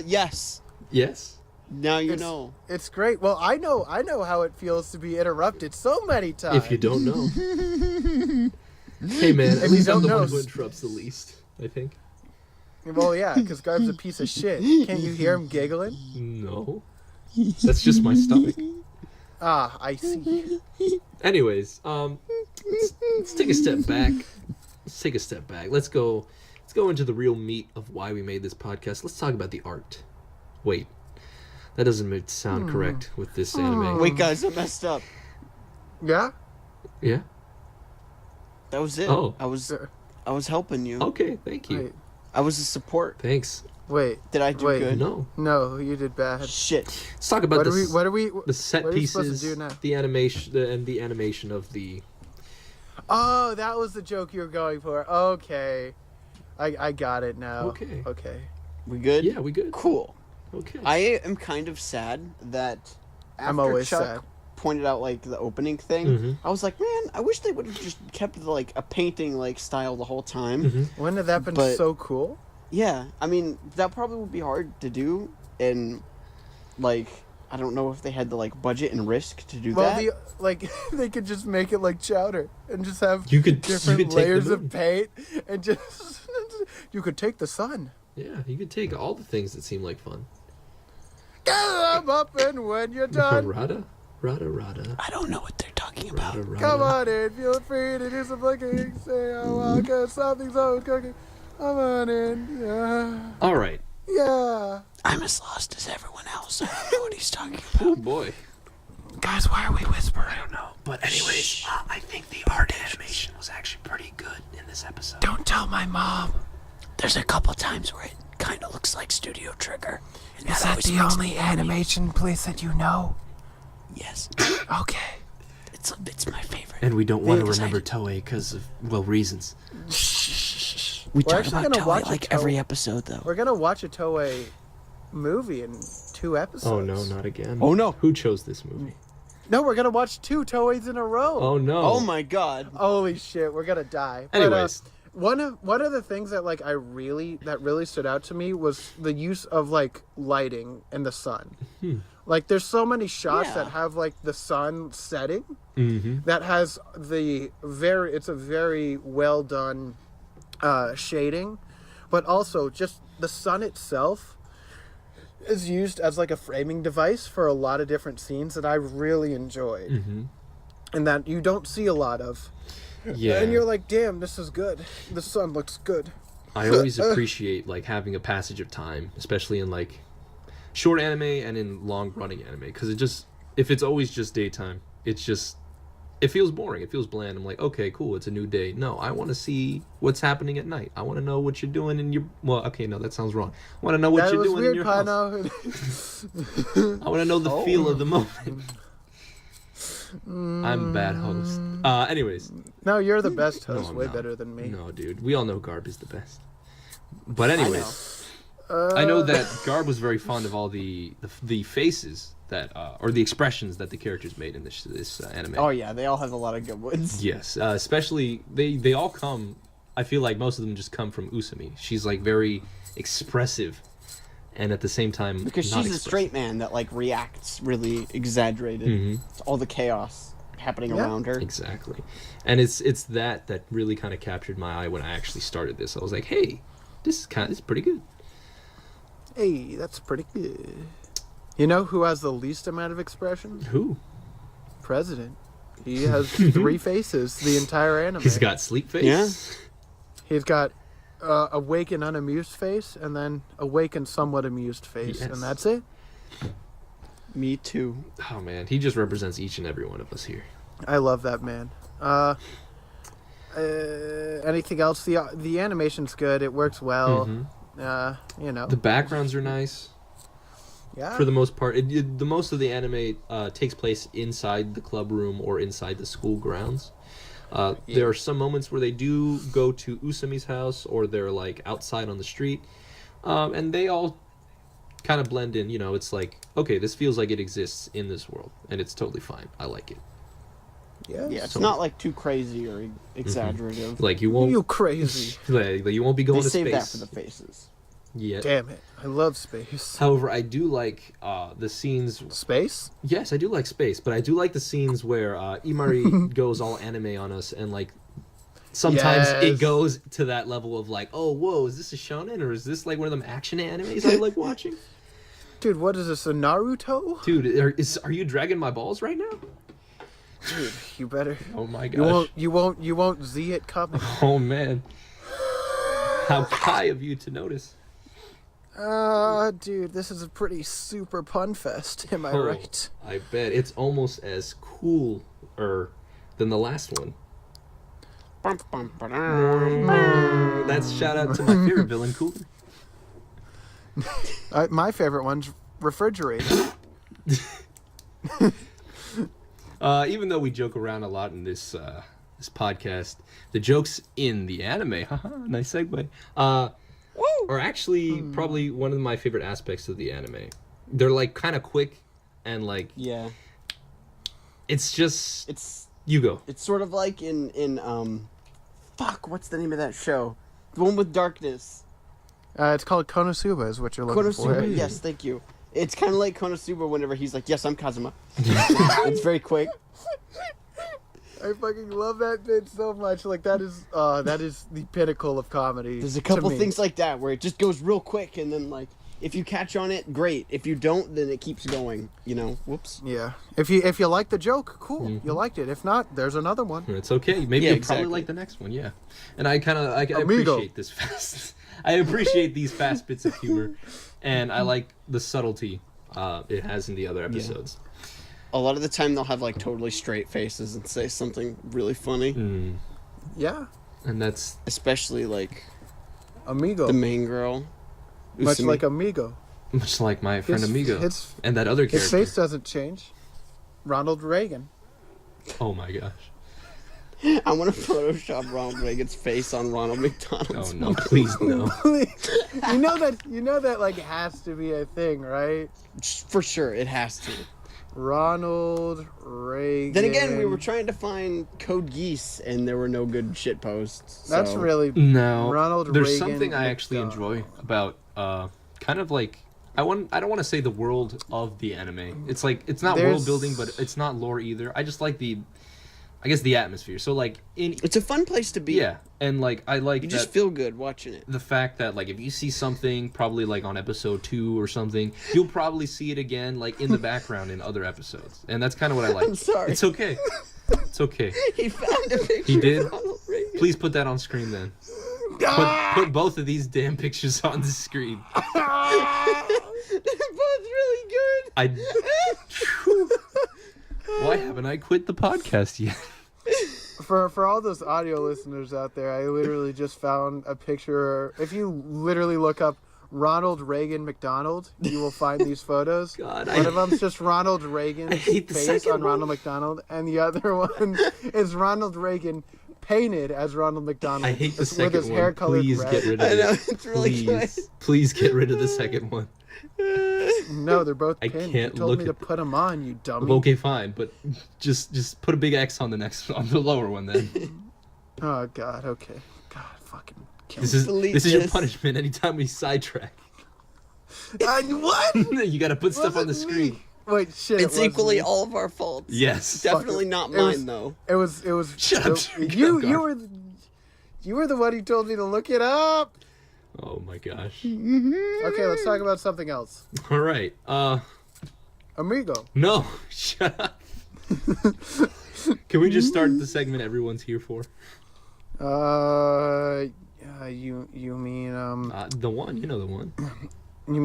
Yes. Yes. Now you know. It's great. Well, I know how it feels to be interrupted so many times. If you don't know. Hey man, at If least you I'm don't the one know- who interrupts the least, I think. Well, yeah, because Garb's a piece of shit. Can't you hear him giggling? No. That's just my stomach. Ah, I see. Anyways, let's take a step back. Let's go into the real meat of why we made this podcast. Let's talk about the art. Wait. That doesn't sound correct with this anime. Wait, guys, I messed up. Yeah? Yeah? That was it. Oh. I was helping you. Okay, thank you. Wait. I was a support. Thanks. Wait. Did I do Wait. good? No. You did bad. Shit. Let's talk about What are we? the set what are we supposed to pieces, do now? the animation, and the animation of the... Oh, that was the joke you were going for. Okay. I got it now. Okay. We good? Yeah, we good. Cool. Okay. I am kind of sad that after I'm always Chuck sad. pointed out like the opening thing, Mhm. I was like, man, I wish they would have just kept like a painting like style the whole time. Mm-hmm. Wouldn't have that been But- so cool? Yeah, I mean that probably would be hard to do, and like I don't know if they had the like budget and risk to do Well, that. they could just make it like Chowder and just have You could different take the layers moon. of paint and just you could take the sun. Yeah, you could take all the things that seem like fun. Get 'em up and when you're done, Rada. I don't know what they're talking about. Rada. come on in, feel free to do some looking. Say, oh, well, cause something's always cooking. Come on in, yeah, All right. yeah. I'm as lost as everyone else. I don't know what he's talking about. Oh boy. Guys, why are we whispering? I don't know. But anyways, I think the art animation was actually pretty good in this episode. Don't tell my mom. There's a couple times where it kind of looks like Studio Trigger. And Is that always the makes only me happy. animation place that you know? Yes. Okay. It's my favorite. and we don't want to Because remember Toei because of, well, reasons. We We're talk actually about gonna Toei watch a like Toei- every episode, though. We're gonna watch a Toei movie in 2 episodes. Oh no, not again. Oh, no. Who chose this movie? No, we're gonna watch 2 Toeis in a row. Oh no. Oh my god. Holy shit, we're gonna die. Anyways. But, one of the things that like that really stood out to me was the use of like lighting and the sun. Like there's so many shots Yeah. that have like the sun setting Mm-hmm. that has it's a very well done shading, but also just the sun itself is used as like a framing device for a lot of different scenes that I really enjoyed. Mm-hmm. And that you don't see a lot of. Yeah. And you're like, damn, this is good. The sun looks good. I always appreciate like having a passage of time, especially in like short anime and in long running anime, because if it's always just daytime, it feels boring. It feels bland. I'm like, okay, cool, it's a new day. No, I want to see what's happening at night. I want to know what you're doing in your. Well, okay, no, that sounds wrong. I want to know what That you're was doing weird, in your house. Pino. I want to know the feel of the moment. I'm a bad host. Anyways, No, you're the best No, host. I'm Way not. better than me. no, dude, we all know Garb is the best. But anyways. know. I know that Garb was very fond of all the faces that or the expressions that the characters made in this anime. Oh yeah, they all have a lot of good ones. Yes, especially they all come. I feel like most of them just come from Usami. She's like very expressive, and at the same time Because not she's a expressive. straight man that like reacts really exaggerated to all the chaos happening Yeah. around her. Exactly, and it's that really kind of captured my eye when I actually started this. I was like, hey, this is pretty good. Hey, that's pretty good. You know who has the least amount of expression? Who? President. He has 3 faces the entire anime. He's got sleep face. Yeah. He's got awake and unamused face, and then awake and somewhat amused face, Yes. and that's it. Me too. Oh man, he just represents each and every one of us here. I love that man. Anything else? The animation's good. It works well. Mhm. You know. The backgrounds are nice. Yeah. For the most part, the most of the anime takes place inside the club room or inside the school grounds. There are some moments where they do go to Usami's house, or they're like outside on the street, and they all kind of blend in. You know, it's like okay, this feels like it exists in this world, and it's totally fine. I like it. Yeah. Yeah, it's So- not like too crazy or exaggerative. Like you won't You crazy. like you won't be They going to save space. that for the faces. Yeah. Damn it. I love space. However, I do like the scenes. Space? Yes, I do like space, but I do like the scenes where Imari goes all anime on us, and like sometimes Yes. it goes to that level of like, oh, whoa, is this a shonen or is this like one of them action animes I like watching? Dude, what is this, a Naruto? Dude, are you dragging my balls right now? Dude, you better. Oh my You gosh. you won't see it coming. Oh man. How high of you to notice. Dude, this is a pretty super pun fest, am I Oh, right? I bet it's almost as cool than the last one. That's shout out to my favorite villain, Cooler. My favorite one's refrigerator. Even though we joke around a lot in this podcast, the jokes in the anime, haha, nice segue, are actually probably one of my favorite aspects of the anime. They're like kind of quick and like Yeah, it's just it's you go. sort of like in fuck, what's the name of that show? The one with darkness. It's called Konosuba, is what you're looking for. Konosuba. Yes, thank you. It's kind of like Konosuba whenever he's like, "Yes, I'm Kazuma." It's very quick. I fucking love that bit so much. Like that is the pinnacle of comedy. There's a to couple me. things like that where it just goes real quick, and then like if you catch on it, great. If you don't, then it keeps going. You know, whoops. Yeah. If you like the joke, cool. Mm-hmm. You liked it. If not, there's another one. It's okay. Maybe Yeah, you'll exactly. probably like the next one, yeah. And I Amigo. appreciate this fast. I appreciate these fast bits of humor, and I like the subtlety it has in the other episodes. A lot of the time, they'll have like totally straight faces and say something really funny, Yeah. And that's especially like Amigo. the main girl. Much Usumi. like Amigo. much like my friend Amigo His, and that other his character. face doesn't change. Ronald Reagan. Oh my gosh. I want to Photoshop Ronald Reagan's face on Ronald McDonald's. Oh no, please no. you know that like has to be a thing, right? For sure, it has to. Ronald Reagan. Then again, we were trying to find Code Geass, and there were no good shit posts. That's so- really No. Ronald There's Reagan something I actually enjoy about kind of like I don't want to say the world of the anime. It's like it's not There's- world building, but it's not lore either. I just like the atmosphere. So like It's a fun place to be. yeah, and like I like You that, just feel good watching it. the fact that like if you see something probably like on episode 2 or something, you'll probably see it again like in the background in other episodes, and that's kind of what I like. I'm sorry. It's okay. It's okay. He found a picture He did? of Ronald Reagan. Please put that on screen then. Put both of these damn pictures on the screen. They're both really good. Why haven't I quit the podcast yet? For all those audio listeners out there, I literally just found a picture. If you literally look up Ronald Reagan McDonald, you will find these photos. God, One of them's just Ronald Reagan's hate the face second on one. Ronald McDonald, and the other one is Ronald Reagan painted as Ronald McDonald. I hate the with second his hair one. colored Please red. get rid of I know, it. it's really good. Please get rid of the second one. No, they're both I pinned. can't You told look me to at put them on, you dummy. Okay, fine, but just put a big X on the lower one then. Oh God. Okay. God, fucking kill This me. is Delete this is your this. punishment anytime we sidetrack. What? You gotta put stuff on the Wasn't screen. me. Wait, shit. It's it wasn't equally me. all of our faults. Yes. Definitely not It was- mine, though. It was. Shut up, You Garb. you were the one who told me to look it up. Oh my gosh. Okay, let's talk about something else. All right. Amigo. No. Shut up. Can we just start the segment everyone's here for? You mean The one. You know the one. you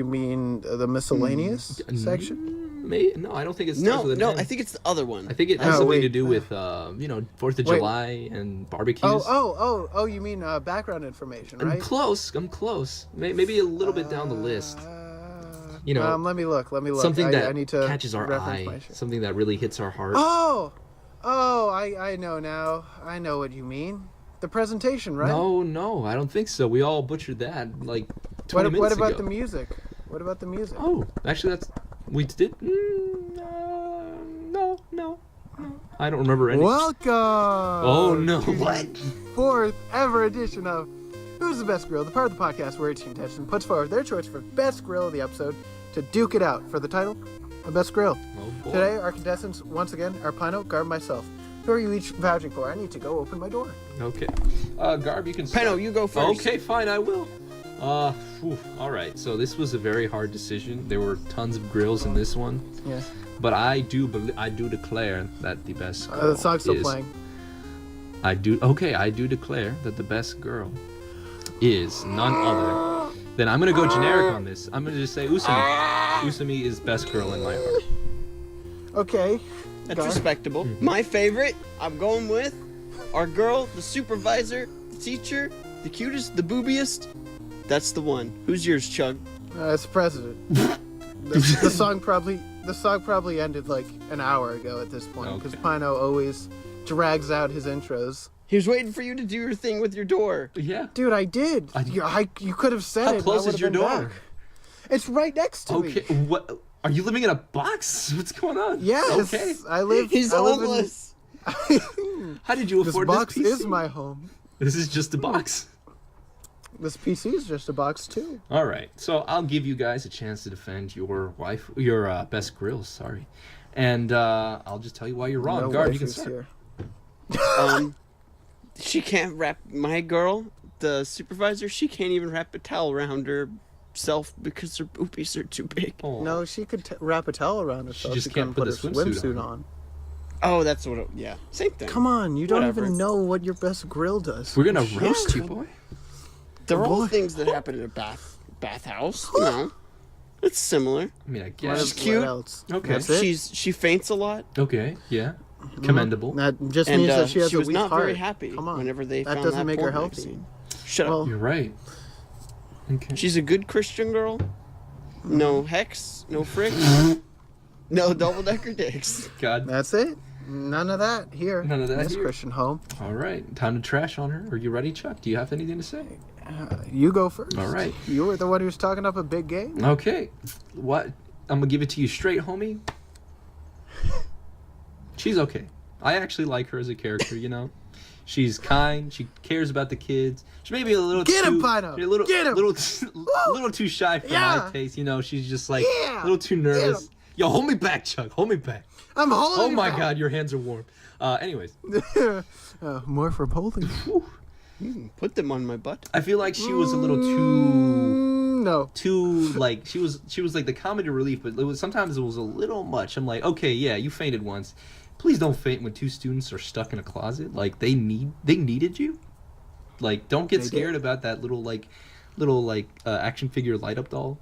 mean the miscellaneous section? No, I don't think it starts No, with an no, N. I think it's the other one. I think it has Oh, something wait. to do with 4th of Wait. July and barbecues. Oh, you mean background information, I'm right? close. I'm close. Maybe a little bit down the list. You know, let me look. Something that I need to catches our reference eye. my shit. Something that really hits our heart. Oh, I know now. I know what you mean. The presentation, right? No, I don't think so. We all butchered that like 20 What minutes about ago. the music? What about the music? Oh, actually, we did. No. I don't remember any. Welcome. Oh no! What? Fourth ever edition of Who's the Best Grill, the part of the podcast where each contestant puts forward their choice for best grill of the episode to duke it out for the title of Best Grill. Oh boy. Today, our contestants once again are Pino, Garb, myself. Who are you each vouching for? I need to go open my door. Okay. Garb, you can start. Pino, you go first. Okay, fine, I will. All right. So this was a very hard decision. There were tons of grills in this one. Yes. But I do declare that the best girl The song's still is, playing. I do declare that the best girl is none other than, I'm gonna go generic on this. I'm gonna just say Usami. Usami is best girl in my heart. Okay. That's Garb. respectable. My favorite, I'm going with our girl, the supervisor, the teacher, the cutest, the boobiest. That's the one. Who's yours, Chug? It's the president. the song probably ended like an hour ago at this point because Okay. Pino always drags out his intros. He was waiting for you to do your thing with your door. Yeah. Dude, I did. I- You could have said How it. and close I is your would've been door? back. It's right next to Okay. me. What? Are you living in a box? What's going on? Yes. Okay. I live. He's I live homeless. How did you This afford box this PC? is my home. This is just a box. This PC is just a box too. All right, so I'll give you guys a chance to defend your best grills. Sorry, and I'll just tell you why you're wrong. No Garb, you can waifus start. here. She can't wrap, my girl, the supervisor, she can't even wrap a towel around herself because her boobies are too big. Oh. No, she could wrap a towel around herself. just She can't couldn't put put a her swimsuit swimsuit on. on. Oh, that's what yeah. Same thing. Come on, you don't Whatever. even know what your best grill does. We're gonna roast you, boy. They're all boy. things that happen in a bathhouse. You know. It's similar. I mean, I What guess. She's cute. else? Okay. That's it? She faints a lot. Okay, yeah, commendable. That just And means that she has a was weak not heart. very happy Come on. whenever they That found doesn't that make her porn healthy. magazine. Shut Well, up. You're right. Okay. She's a good Christian girl. No hex, no frick, no double-decker dicks. God. That's it. None of that here. None of that This here. Christian home. All right, time to trash on her. Are you ready, Chuck? Do you have anything to say? You go first. All right. You were the one who's talking up a big game. Okay. What? I'm gonna give it to you straight, homie. She's okay. I actually like her as a character, you know. She's kind. She cares about the kids. She may be a little Get too, him, Pino! a little, Get him! little too shy for Yeah! my taste. You know, she's just like Yeah! a little too Get nervous. him! Yo, hold me back, Chuck. Hold me back. I'm holding Oh you my back. God, your hands are warm. Anyways, More from holding. Put them on my butt. I feel like she was a little too. No. Like she was like the comedy relief, but sometimes it was a little much. I'm like, okay, yeah, you fainted once. Please don't faint when two students are stuck in a closet. Like they needed you. Like don't get They scared did. about that little action figure light up doll.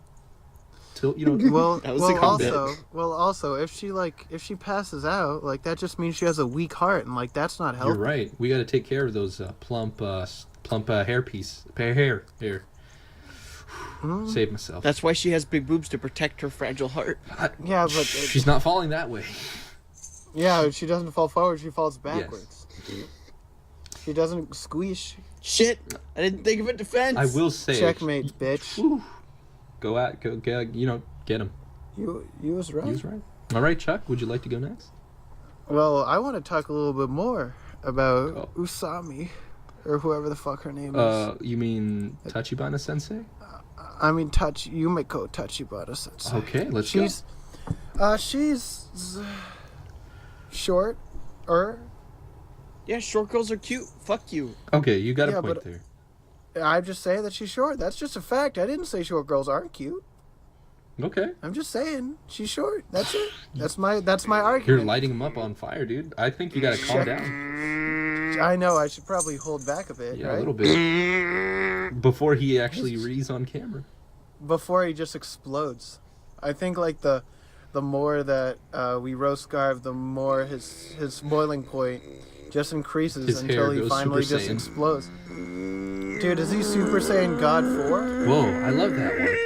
Till you know. Well, That was a comeback. also, if she passes out, like that just means she has a weak heart, and like that's not healthy. You're right. We got to take care of those plump hair piece hair. Save myself. That's why she has big boobs to protect her fragile heart. Yeah, but She's not falling that way. yeah, she doesn't fall forward; she falls backwards. She doesn't squish. Shit, I didn't think of a defense. I will say. Checkmate, bitch. Whew. Go, get him. You was right. He was right. All right, Chuck, would you like to go next? Well, I want to talk a little bit more about Oh. Usami, or whoever the fuck her name is. You mean Tachibana Sensei? I mean, Yumiko Tachibana Sensei. Okay, let's She's short, Yeah, short girls are cute. Fuck you. go. Okay, you got Yeah, a point but- there. I'm just saying that she's short. That's just a fact. I didn't say short girls aren't cute. Okay. I'm just saying she's short. That's it. That's my argument. You're lighting him up on fire, dude. I think you gotta calm down. I know. I should probably hold back a bit, Yeah, right? a little bit. Before he actually reads on camera. Before he just explodes. I think like the more that we roast Garb, the more his boiling point just increases His hair until he goes finally Super just Saiyan. explodes. Dude, is he Super Saiyan God 4? Whoa, I love that one.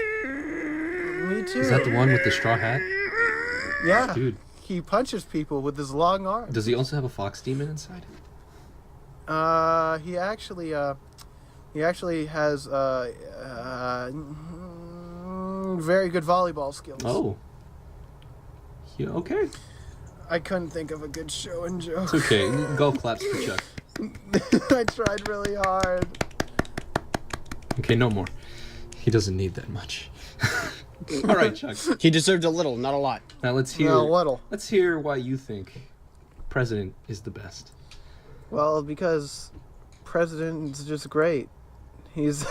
Me too. Is that the one with the straw hat? Yeah. Dude, He punches people with his long arms. does he also have a fox demon inside? He actually has and very good volleyball skills. Oh. Yeah, okay. I couldn't think of a good show and joke. It's okay. Golf claps for Chuck. I tried really hard. Okay, no more. He doesn't need that much. All right, Chuck. He deserved a little, not a lot. Now let's hear. No, little. Let's hear why you think President is the best. Well, because President is just great. He's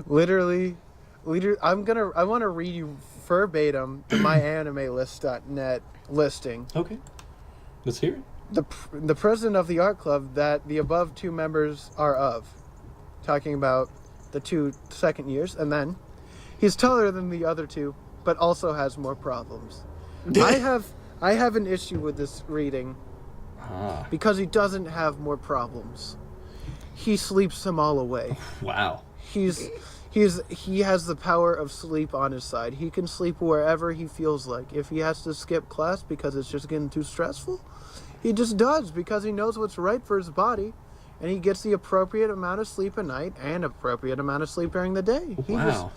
literally. I want to read you verbatim the myanimelist.net listing. Okay. Let's hear it. The president of the art club that the above two members are of, talking about the 2 second years, and then he's taller than the other two, but also has more problems. I have an issue with this reading because he doesn't have more problems. He sleeps them all away. Wow. He has the power of sleep on his side. He can sleep wherever he feels like. If he has to skip class because it's just getting too stressful, he just does because he knows what's right for his body, and he gets the appropriate amount of sleep at night and appropriate amount of sleep during the day. Wow.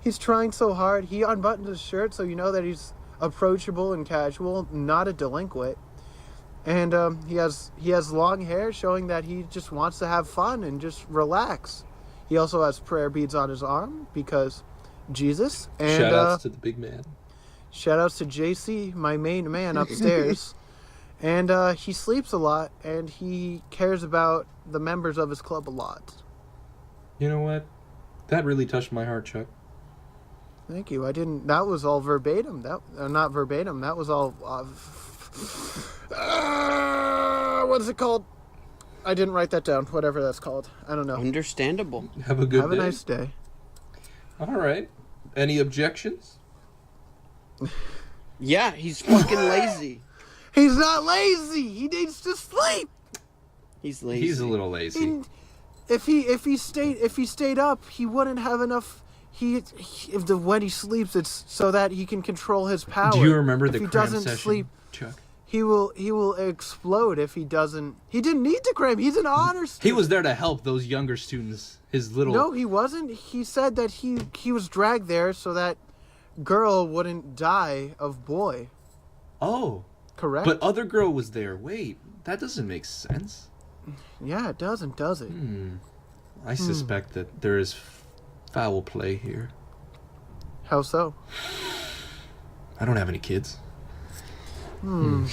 He's trying so hard. He unbuttons his shirt so you know that he's approachable and casual, not a delinquent. And he has long hair showing that he just wants to have fun and just relax. He also has prayer beads on his arm because Jesus. And Shout outs to the big man. shout outs to JC, my main man upstairs. And he sleeps a lot, and he cares about the members of his club a lot. You know what? That really touched my heart, Chuck. Thank you. That was all verbatim. Not verbatim. That was all. What is it called? I didn't write that down. Whatever that's called. I don't know. Understandable. Have a good Have day. a nice day. All right. Any objections? Yeah, he's fucking lazy. He's not lazy. He needs to sleep. He's lazy. He's a little lazy. If he stayed up, he wouldn't have enough. When he sleeps, it's so that he can control his power. Do you remember the if he cram doesn't session, sleep, Chuck? he will explode if he doesn't. He didn't need to cram. He's an honor student. He was there to help those younger students. His little. No, he wasn't. He said that he was dragged there so that girl wouldn't die of boy. Oh. Correct. But other girl was there. Wait, that doesn't make sense. Yeah, it doesn't, does it? I suspect that there is foul play here. How so? I don't have any kids. We're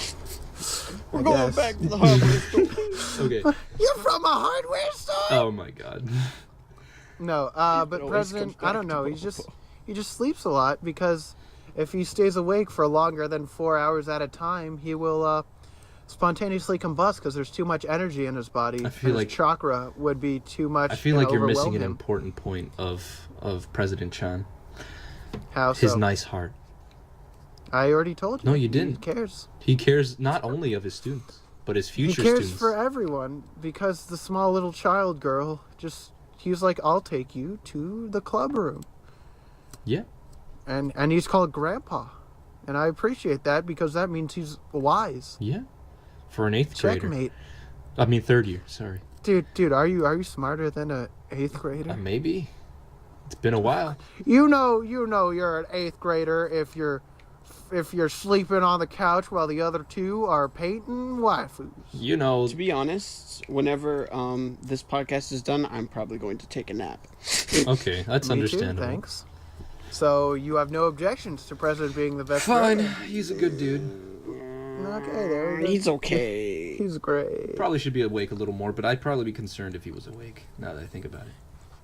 I going guess. back to the hardware store. Okay. You're from a hardware store? Oh my god. No, but always President, comes I don't back know. to He just sleeps a lot because if he stays awake for longer than 4 hours at a time, he will spontaneously combust because there's too much energy in his body. I feel and like his chakra would be too much. I feel like you're missing overwhelm an him. important point of President Chan. How so? His nice heart. I already told you. No, you He didn't. cares. He cares not only of his students, but his He future cares students. for everyone because the small little child girl he was like, I'll take you to the club room. Yeah. And he's called Grandpa. And I appreciate that because that means he's wise. Yeah. For an 8th grader. Checkmate. I mean 3rd year, sorry. Dude, are you smarter than a 8th grader? Maybe. It's been a while. You know you're an 8th grader if you're sleeping on the couch while the other two are painting waifus. You know. To be honest, whenever this podcast is done, I'm probably going to take a nap. Okay, that's Me understandable. too, thanks. So you have no objections to President being the best Fine. president? He's a good dude. Okay, there you go. He's okay. He's great. Probably should be awake a little more, but I'd probably be concerned if he was awake, now that I think about it.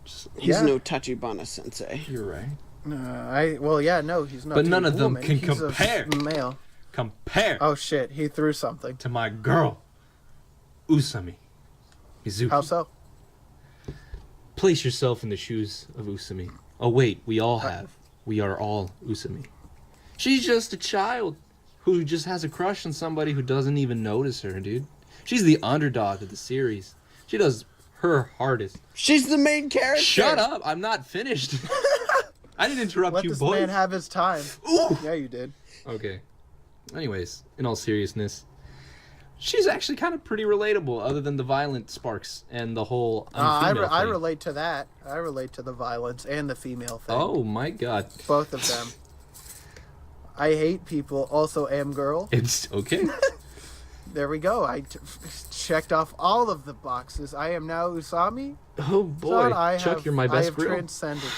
Just, He's Yeah. no Tachibana sensei. you're right. He's not. But to none a of them woman. can He's compare. A male. Compare Oh shit! He threw something. to my girl, Usami Mizuki. How so? Place yourself in the shoes of Usami. Oh wait, we all have. We are all Usami. She's just a child who just has a crush on somebody who doesn't even notice her, dude. She's the underdog of the series. She does her hardest. She's the main character. Shut up! I'm not finished. I didn't interrupt Let you, this boys. man have his time. Ooh. Yeah, you did. Okay. Anyways, in all seriousness, she's actually kind of pretty relatable, other than the violent sparks and the whole I female thing. relate to that. I relate to the violence and the female thing. Oh my god. Both of them. I hate people. Also am girl. It's okay. There we go. Checked off all of the boxes. I am now Usami. Oh boy, Chuck, you're my I best have girl. transcended.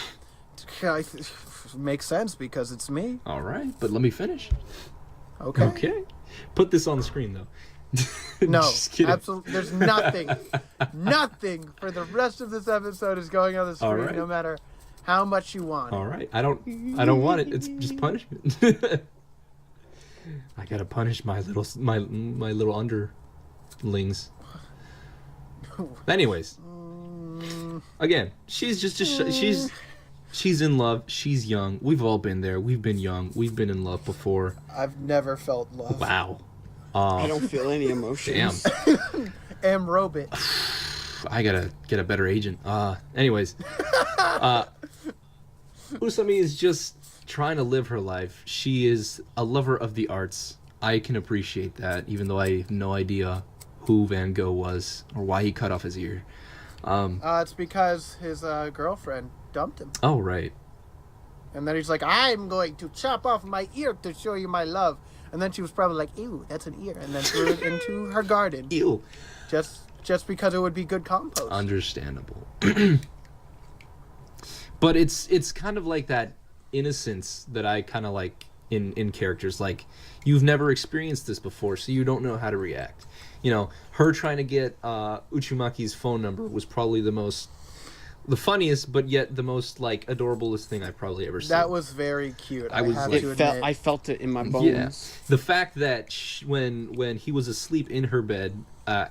Makes sense because it's me. All right, but let me finish. Okay. Okay. Put this on the screen though. No, Just kidding. absolutely. There's nothing for the rest of this episode is going on the screen, right. no matter how much you want. All right. I don't want it. It's just punishment. I gotta punish my little underlings. Anyways, again, she's she's in love. She's young. We've all been there. We've been young. We've been in love before. I've never felt love. Wow. I don't feel any emotions. Damn. Am Robit. I gotta get a better agent. Anyways, Usami is just trying to live her life. She is a lover of the arts. I can appreciate that, even though I have no idea who Van Gogh was or why he cut off his ear. It's because his girlfriend dumped him. Oh, right. And then he's like, I'm going to chop off my ear to show you my love. And then she was probably like, ew, that's an ear. And then threw it into her garden. Ew. Just because it would be good compost. Understandable. But it's kind of like that innocence that I kind of like in characters. Like, you've never experienced this before, so you don't know how to react. You know, her trying to get Uchimaki's phone number was probably the funniest, but yet the most like adorablest thing I've probably ever seen. That was very cute. I was have like- to admit. I felt it in my bones. Yeah, the fact that when he was asleep in her bed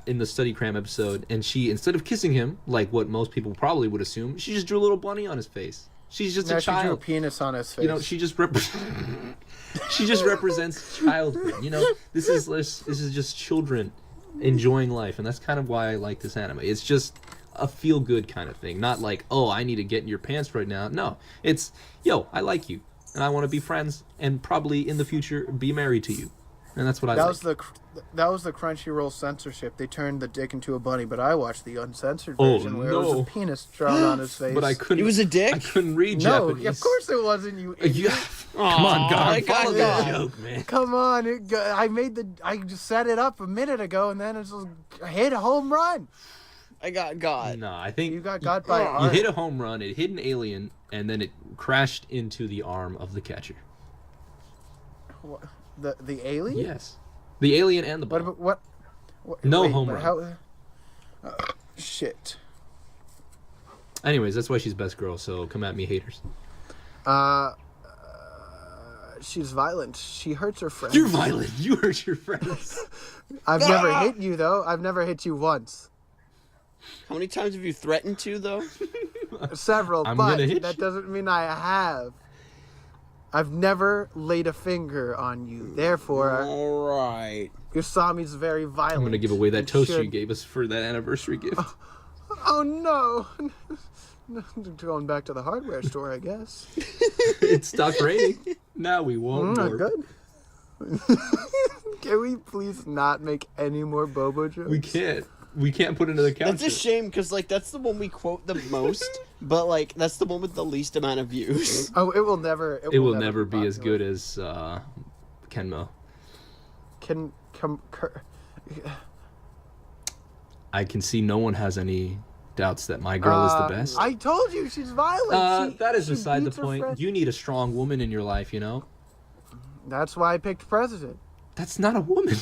in the study cram episode, and she, instead of kissing him like what most people probably would assume, she just drew a little bunny on his face. She's just Now a she drew a child. penis on his face. You know, she just represents childhood. You know, this is just children enjoying life, and that's kind of why I like this anime. It's just a feel good kind of thing, not like, oh, I need to get in your pants right now. No, it's, yo, I like you, and I want to be friends, and probably in the future be married to you, and that's what I like. That was the Crunchyroll censorship. They turned the dick into a bunny, but I watched the uncensored Oh, version where it was no. a penis drawn on his face. But I couldn't. It was a dick? I couldn't read No, Japanese. of course it wasn't. You idiot. Yeah. Come on, God, I got follow God. the joke, man. Come on, I just set it up a minute ago, and then it's a hit a home run. I got God. No, I think You got by you art. hit a home run. It hit an alien, and then it crashed into the arm of the catcher. The alien. Yes, the alien and the ball. What? No wait, home but run. Shit. Anyways, that's why she's best girl. So come at me, haters. She's violent. She hurts her friends. You're violent. You hurt your friends. I've never hit you though. I've never hit you once. How many times have you threatened to, though? Several, I'm but gonna hit that you. doesn't mean I have. I've never laid a finger on you. Therefore, All right. Usami's very violent. I'm gonna give away that and toast you should- gave us for that anniversary gift. Oh no! Going back to the hardware store, I guess. It stopped raining. Now we won't. work. Good. Can we please not make any more Bobo jokes? We can't. We can't put another couch. That's a shame, because, like, that's the one we quote the most, but, like, that's the one with the least amount of views. Oh, it will never. It will never be as good as Kenmo. I can see no one has any doubts that my girl is the best. I told you she's violent. That is she beside the beats her point. friend. You need a strong woman in your life, you know? That's why I picked president. That's not a woman.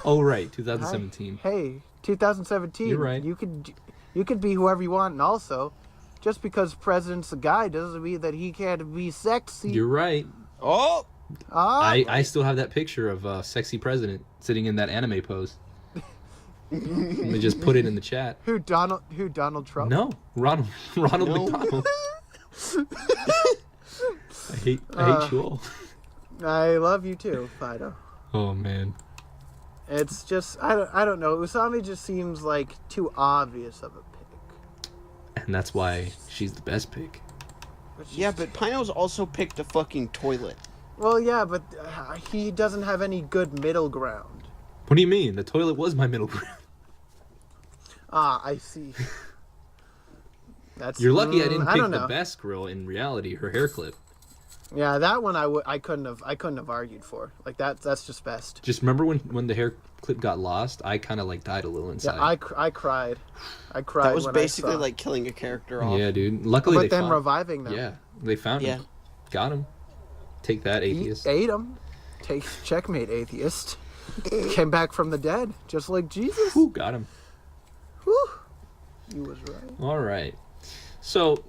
Oh, right. 2017. Hey, 2017. You're right. You could be whoever you want, and also, just because president's a guy doesn't mean that he can't be sexy. You're right. Oh! I still have that picture of a sexy president sitting in that anime pose. Let me just put it in the chat. Who Donald Trump? No, Ronald No. McDonald. I hate you all. I love you too, Fido. Oh man. It's just I don't know. Usami just seems like too obvious of a pick. And that's why she's the best pick. Yeah, but Pino's also picked a fucking toilet. Well, yeah, but he doesn't have any good middle ground. What do you mean? The toilet was my middle ground. Ah, I see. That's You're lucky I didn't pick don't the know. best girl in reality, her hair clip. Yeah, that one I couldn't have argued for. Like that's just best. Just remember when the hair clip got lost, I kind of like died a little inside. Yeah, I cried. I cried. That was when basically I saw. like killing a character off. Yeah, dude. Luckily But they then found... reviving them. Yeah, they found him. Got him. Take that, atheist. Ate him. Take checkmate, atheist. Came back from the dead, just like Jesus. Whew, got him. Whew. He was right. All right. So,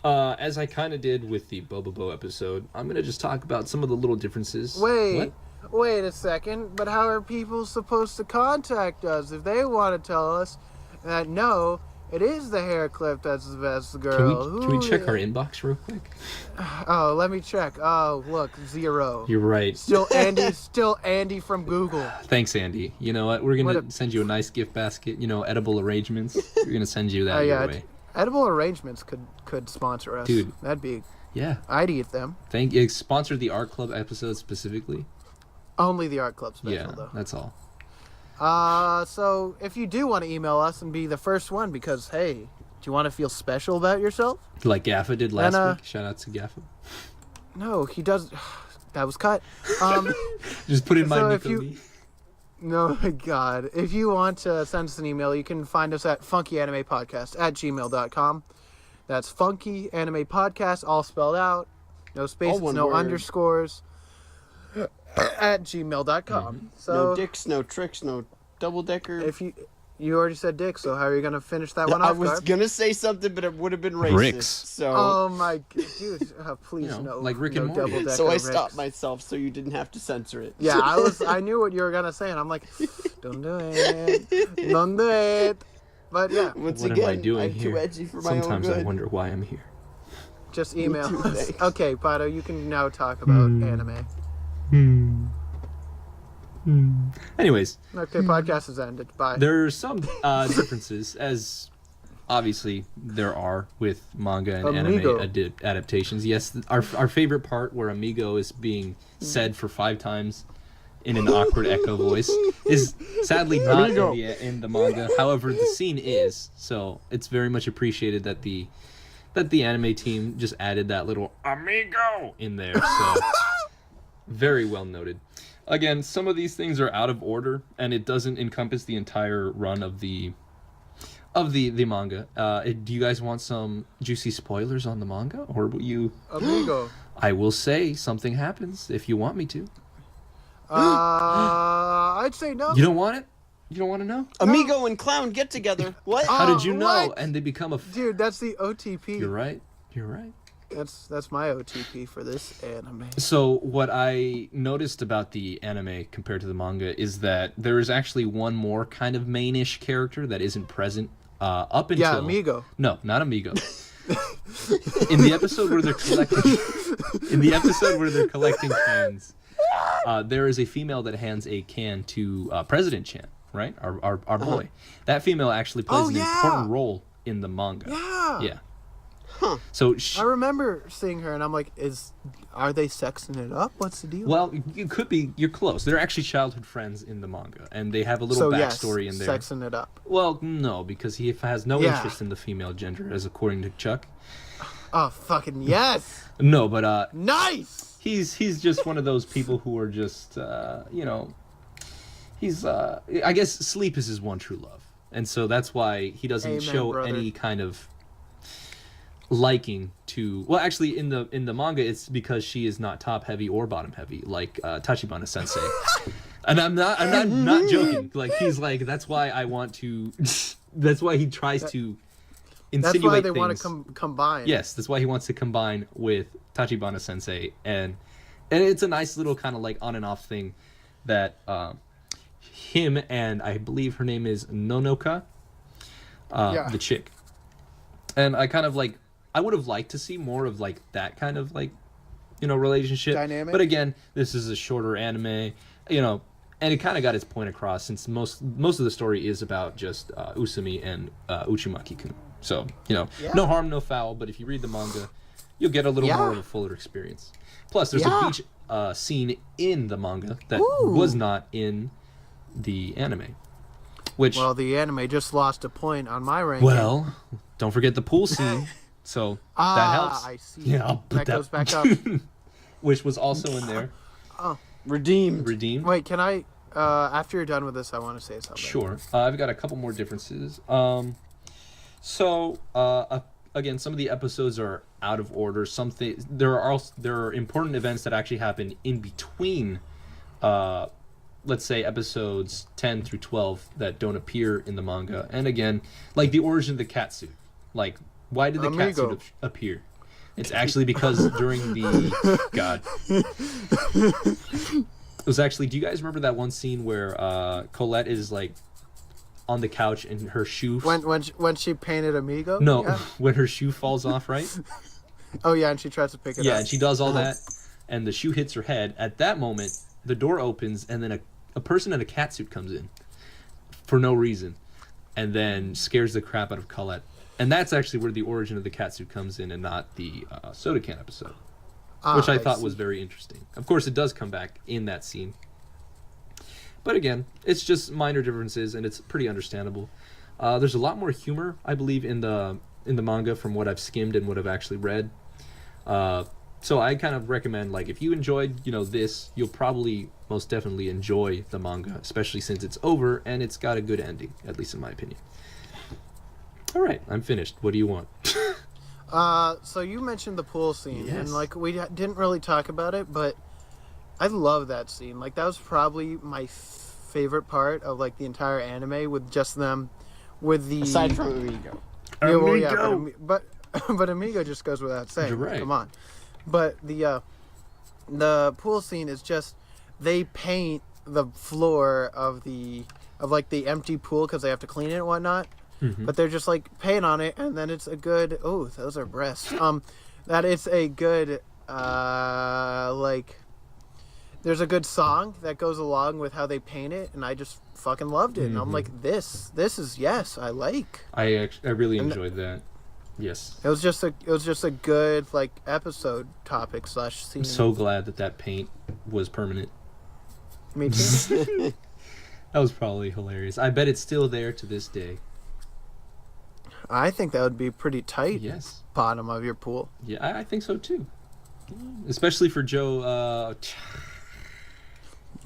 as I kind of did with the Bobobo episode, I'm going to just talk about some of the little differences. Wait What? a second. But how are people supposed to contact us if they want to tell us that no, it is the hair clip that's the best girl? Can we check our inbox real quick? Oh, let me check. Oh, look, 0. You're right. Still Andy from Google. Thanks, Andy. You know what? We're What going to send you a nice gift basket, edible arrangements. We're going to send you that your way. Edible Arrangements could sponsor us. Dude. That'd be. Yeah. I'd eat them. Thank you. Sponsored the Art Club episode specifically. Only the Art Club special, Yeah, though. that's all. So if you do want to email us and be the first one, because hey, do you want to feel special about yourself? Like Gaffa did last And, week. Shout out to Gaffa. No, he does. That was cut. Just put in my So Nico if you- D. No, my God. If you want to send us an email, you can find us at funkyanimepodcast@gmail.com. That's funkyanimepodcast, all spelled out. No spaces, one no word. underscores. At gmail.com. So No dicks, no tricks, no double decker. if you already said dick, so how are you going to finish that one I off, was Garb? gonna say something, but it would have been racist. Ricks. So, Oh my dude, please no. like Rick and no Morty. double-decker so I Ricks. stopped myself, so you didn't have to censor it. Yeah, I knew what you were gonna say, and I'm like, don't do it, don't do it. But yeah, Once What again, am I doing I'm here? too edgy for my own Sometimes good. I wonder why I'm here. just email too, us. thanks. Okay, Pino, you can now talk about anime. Anyways, Okay, podcast is ended. Bye. there are some differences, as obviously there are with manga and Amigo. anime adaptations. Yes, our favorite part where Amigo is being said for 5 times in an awkward echo voice is sadly not in the manga. However, the scene is, so it's very much appreciated that the anime team just added that little Amigo in there. So very well noted. Again, some of these things are out of order, and it doesn't encompass the entire run of the manga. Do you guys want some juicy spoilers on the manga, or will you? Amigo. I will say something happens if you want me to. I'd say no. You don't want it? You don't want to know? Amigo and clown get together. What? How did you know? what? And they become a. Dude, that's the OTP. You're right. You're right. That's my OTP for this anime. So what I noticed about the anime compared to the manga is that there is actually one more kind of mainish character that isn't present up until Yeah, Amigo. No, not Amigo. In the episode where they're collecting cans, there is a female that hands a can to President Chan, right? Our boy. That female actually plays an important role in the manga. Yeah. Yeah. So I remember seeing her, and I'm like, are they sexing it up? What's the deal? well, you could be. You're close. They're actually childhood friends in the manga, and they have a little backstory in there. Sexing it up. Well, no, because he has no Yeah. interest in the female gender, as according to Chuck. Oh, fucking yes! No, but Nice! he's just one of those people who are just he's I guess sleep is his one true love, and so that's why he doesn't Amen, show brother. any kind of liking to. Well, actually, in the manga, it's because she is not top heavy or bottom heavy, like Tachibana Sensei. And I'm not joking. Like he's like, that's why I want to. That's why he tries to insinuate That's why they things. want to combine. Yes, that's why he wants to combine with Tachibana Sensei, and it's a nice little kind of like on and off thing that him and I believe her name is Nonoka, the chick, and I kind of like I would have liked to see more of like that kind of like relationship Dynamic? But again, this is a shorter anime, and it kind of got its point across since most of the story is about just Usumi and Uchimaki-kun. So, no harm, no foul, but if you read the manga, you'll get a little more of a fuller experience. Plus, there's a beach scene in the manga that was not in the anime. Which, Well, the anime just lost a point on my ranking. well, don't forget the pool scene. So that helps. I see. Yeah, I'll put that goes back up. Which was also in there. Redeemed. Redeemed. Wait, can I? After you're done with this, I want to say something. Sure. I've got a couple more differences. Again, some of the episodes are out of order. There are important events that actually happen in between, let's say episodes 10 through 12 that don't appear in the manga. And again, like the origin of the catsuit. Like, why did the catsuit appear? It's actually because during the God. It was actually. Do you guys remember that one scene where Colette is like on the couch and her shoe? When she painted Amigo? No, Yeah. when her shoe falls off, right? Oh yeah, and she tries to pick it up. Yeah, and she does all that, and the shoe hits her head. At that moment, the door opens, and then a person in a catsuit comes in for no reason, and then scares the crap out of Colette. And that's actually where the origin of the catsuit comes in, and not the soda can episode, which I thought was very interesting. Of course, it does come back in that scene. But again, it's just minor differences, and it's pretty understandable. There's a lot more humor, I believe, in the manga from what I've skimmed and what I've actually read. So I kind of recommend, like, if you enjoyed, this, you'll probably most definitely enjoy the manga, especially since it's over and it's got a good ending, at least in my opinion. All right, I'm finished. What do you want? So you mentioned the pool scene, Yes. and like we didn't really talk about it, but I love that scene. Like that was probably my favorite part of like the entire anime, with just them, with the Aside from Amigo. Yeah, well, yeah, but Amigo just goes without saying. You're right. Come on, but the pool scene is just they paint the floor of the empty pool because they have to clean it and whatnot. Mm-hmm. But they're just like paint on it, and then it's a good. Oh, those are breasts. That it's a good like. There's a good song that goes along with how they paint it, and I just fucking loved it. And I'm like, this is yes, I like. I really enjoyed that. Yes. It was just a good like episode topic / scene. I'm so glad that paint was permanent. Me too. That was probably hilarious. I bet it's still there to this day. I think that would be pretty tight. Yes. Bottom of your pool. Yeah, I think so too. Especially for Joe.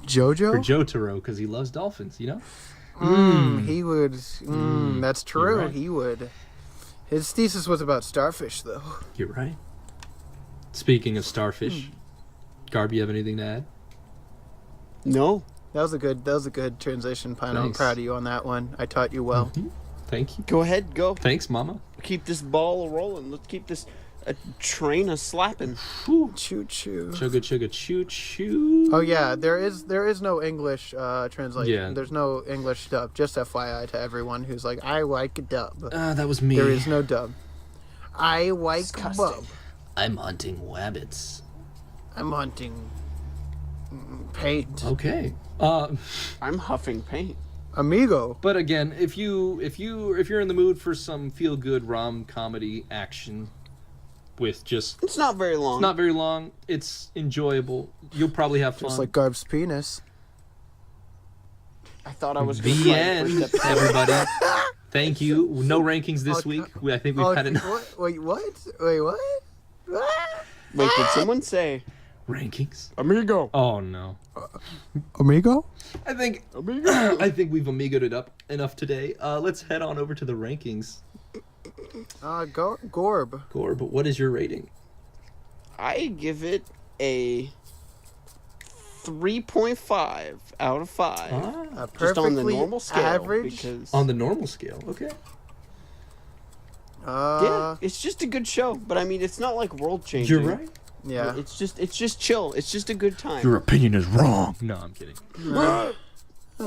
Jojo? For Jotaro, because he loves dolphins, He would. That's true. Right. He would. His thesis was about starfish, though. You're right. Speaking of starfish, Garb, you have anything to add? No. That was a good transition, Pino. I'm Thanks. proud of you on that one. I taught you well. Mm-hmm. Thank you. Go ahead, go. Thanks, Mama. Keep this ball rolling. Let's keep this train a slapping. Choo choo. Chugga chugga choo choo. Oh yeah, there is no English translation. Yeah. There's no English dub. Just FYI to everyone who's like, I like a dub. That was me. There is no dub. I like Disgusting. bub. I'm hunting wabbits. I'm hunting paint. Okay. I'm huffing paint. Amigo. But again, if you're in the mood for some feel good comedy action with just It's not very long. it's not very long, it's enjoyable. You'll probably have fun. Just like Garb's penis. I thought I was going to The try end, the first episode. everybody. Thank you. No rankings this week. I think we've had enough Wait, what? Wait, what? Wait, did someone say rankings. Amigo? Oh no. Amigo? I think we've amigoed it up enough today. Let's head on over to the rankings. Garb. Gorb, what is your rating? I give it a 3.5 out of 5. Just on the Perfectly normal scale. average? Because, On the normal scale, okay. yeah, it's just a good show. But I mean, it's not like world changing. You're right. Yeah. It's just chill. It's just a good time. Your opinion is wrong. No, I'm kidding. All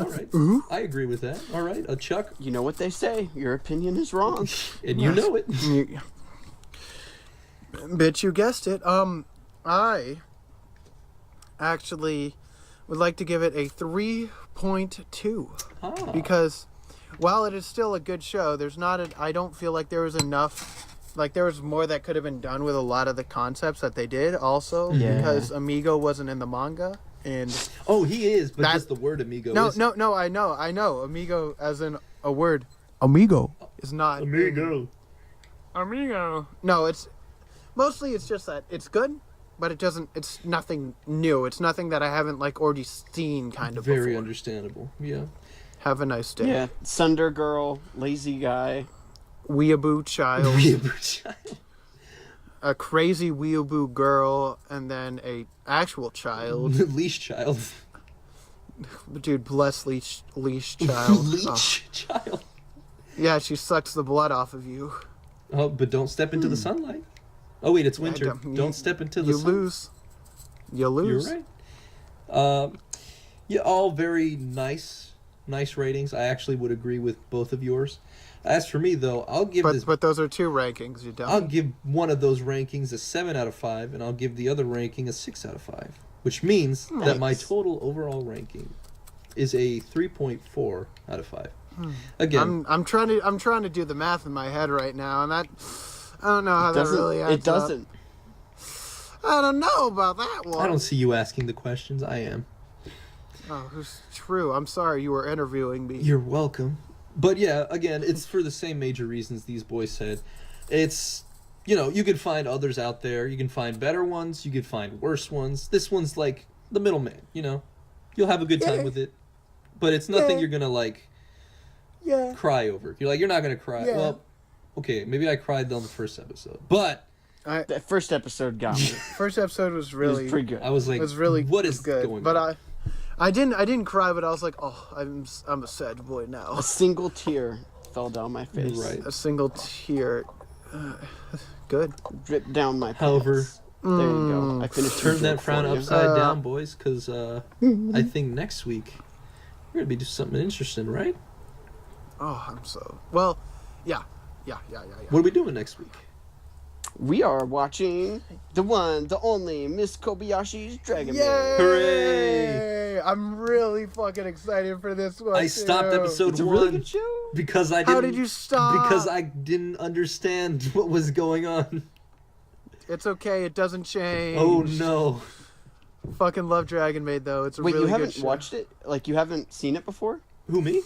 right. I agree with that. All right, Chuck, You know what they say. Your opinion is wrong. and you know it. Bitch, you guessed it. I actually would like to give it a 3.2 because while it is still a good show, I don't feel like there was enough. Like there was more that could have been done with a lot of the concepts that they did. Also, Yeah. because Amigo wasn't in the manga, and Oh, he is, but That- just the word amigo. No, is... no, I know. Amigo, as in a word. Amigo is not Amigo. Amigo. No, it's mostly it's just that it's good, but it doesn't. It's nothing new. It's nothing that I haven't like already seen. Kind of Very before. understandable. Yeah. Have a nice day. Yeah, Sunder Girl, Lazy Guy. Weeaboo child, Child. a crazy weeaboo girl, and then a actual child. Leash child. Dude, bless leash child. Leech Oh. child. Yeah, she sucks the blood off of you. Oh, but don't step into the sunlight. Oh wait, it's winter. Don't step into the You sun. lose. You lose. You're right. Yeah, all very nice ratings. I actually would agree with both of yours. As for me, though, I'll give this. But those are two rankings. You don't. I'll give one of those rankings a 7 out of 5, and I'll give the other ranking a 6 out of 5, which means that my Nice. total overall ranking is a 3.4 out of 5. Again, I'm trying to do the math in my head right now, and that I don't know how that really adds It doesn't. up. I don't know about that one. I don't see you asking the questions. I am. Oh, it's true. I'm sorry you were interviewing me. You're welcome. But yeah, again, it's for the same major reasons these boys said. It's, you can find others out there. You can find better ones. You can find worse ones. This one's like the middleman, You'll have a good time with it. But it's nothing you're going to, cry over. You're not going to cry. Yeah. Well, okay, maybe I cried on the first episode. But That first episode got me. First episode was really It was pretty good. I was like, what is good. going But on? I didn't cry, but I was like, oh, I'm a sad boy now. A single tear fell down my face. Right. A single tear. Good. Dripped down my pants. However, There you go. I finished your Turn that joke frown for you. upside down, boys, because I think next week we're going to be doing something interesting, right? Oh, I'm so well. Yeah. What are we doing next week? We are watching the one, the only Miss Kobayashi's Dragon Yay! Maid. Hooray! I'm really fucking excited for this one. I stopped too. episode It's a really 1 good show. because I didn't. How did you stop? Because I didn't understand what was going on. It's okay. It doesn't change. Oh no! Fucking love Dragon Maid though. It's a Wait, really you haven't good show. watched it? Like, you haven't seen it before? Who, me?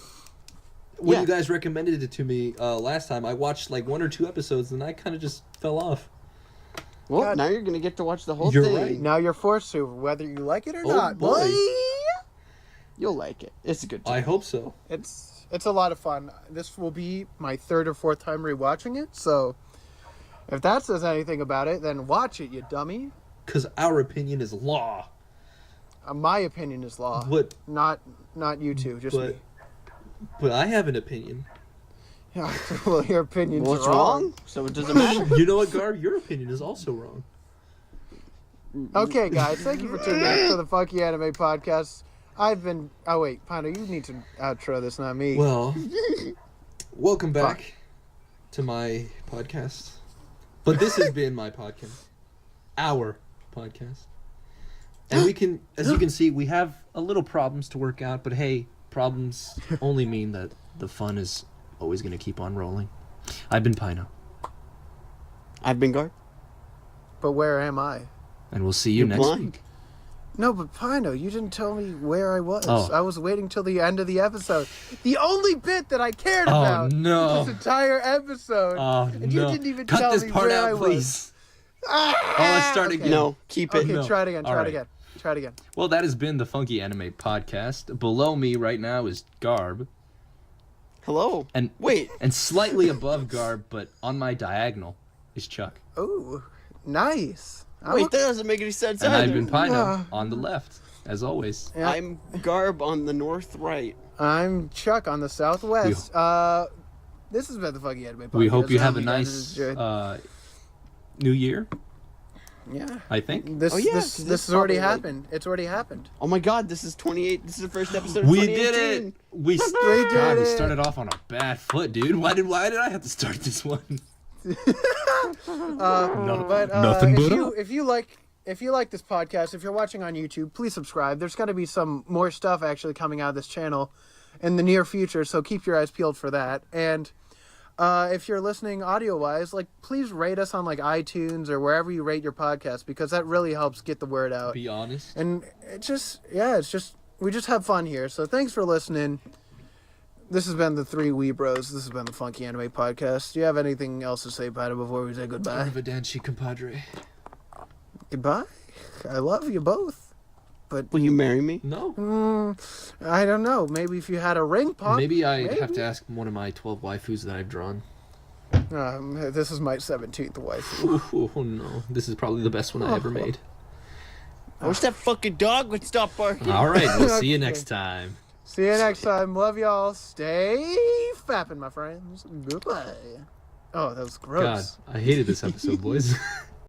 When Yeah. you guys recommended it to me last time, I watched like 1 or 2 episodes and I kind of just fell off. Well, God. now you're going to get to watch the whole You're thing. right. Now you're forced to, whether you like it or Oh, not. boy. You'll like it. It's a good time. I hope so. It's a lot of fun. This will be my 3rd or 4th time rewatching it. So, if that says anything about it, then watch it, you dummy. Because our opinion is law. My opinion is law. What? Not you two, just me. But I have an opinion. Yeah, well, your opinion's Well, it's wrong, so it doesn't matter. You know what, Garb? Your opinion is also wrong. Okay, guys, thank you for tuning in to the Funky Anime Podcast. I've been. Oh wait, Pino, you need to outro this, not me. Well, welcome back to my podcast. But this has been my podcast. Our podcast. And we can, as you can see, we have a little problems to work out, but hey, problems only mean that the fun is always going to keep on rolling. I've been Pino, I've been Garb. But where am I? and we'll see you You're next blind. week. No, but Pino, you didn't tell me where I was. Oh. I was waiting till the end of the episode. The only bit that I cared Oh, about no. this entire episode. Oh, and you no. didn't even Cut tell this me part where out, I was. please. Ah! Oh, let's start Okay. again. No, keep it. Okay, No. try it again. All Try it right. again. Try it again. Well, that has been the Funky Anime Podcast. Below me right now is Garb. Hello. And Wait. And slightly above Garb, but on my diagonal, is Chuck. Ooh, nice. Wait, that doesn't make any sense And either. I've been Pino Yeah. on the left, as always. Yeah. I'm Garb on the north right. I'm Chuck on the southwest. This has been the Funky Anime Podcast. We hope you I have a hope guys nice enjoyed. New Year, Yeah. I think. This Oh, yeah, this 'cause this this has already probably, like- happened. It's already happened. Oh my god, this is 28. This is the first episode of We 2018. did it! We did God, we it! started off on a bad foot, dude. Why did I have to start this one? But nothing but if you like this podcast, if you're watching on YouTube, please subscribe. There's got to be some more stuff actually coming out of this channel in the near future, so keep your eyes peeled for that. And if you're listening audio-wise, like, please rate us on, like, iTunes or wherever you rate your podcast, because that really helps get the word out. Be honest. And we just have fun here. So thanks for listening. This has been the Three Weebros. This has been the Funky Anime Podcast. Do you have anything else to say, Pino, before we say goodbye? Arrivederci, compadre. Goodbye? I love you both. But Will you marry me? No. I don't know. Maybe if you had a ring pop. Maybe I'd have to ask one of my 12 waifus that I've drawn. This is my 17th wife. Oh no. This is probably the best one I ever made. I wish that fucking dog would stop barking. All right. We'll see you next time. See you next time. Love y'all. Stay fapping, my friends. Goodbye. Oh, that was gross. God, I hated this episode, boys.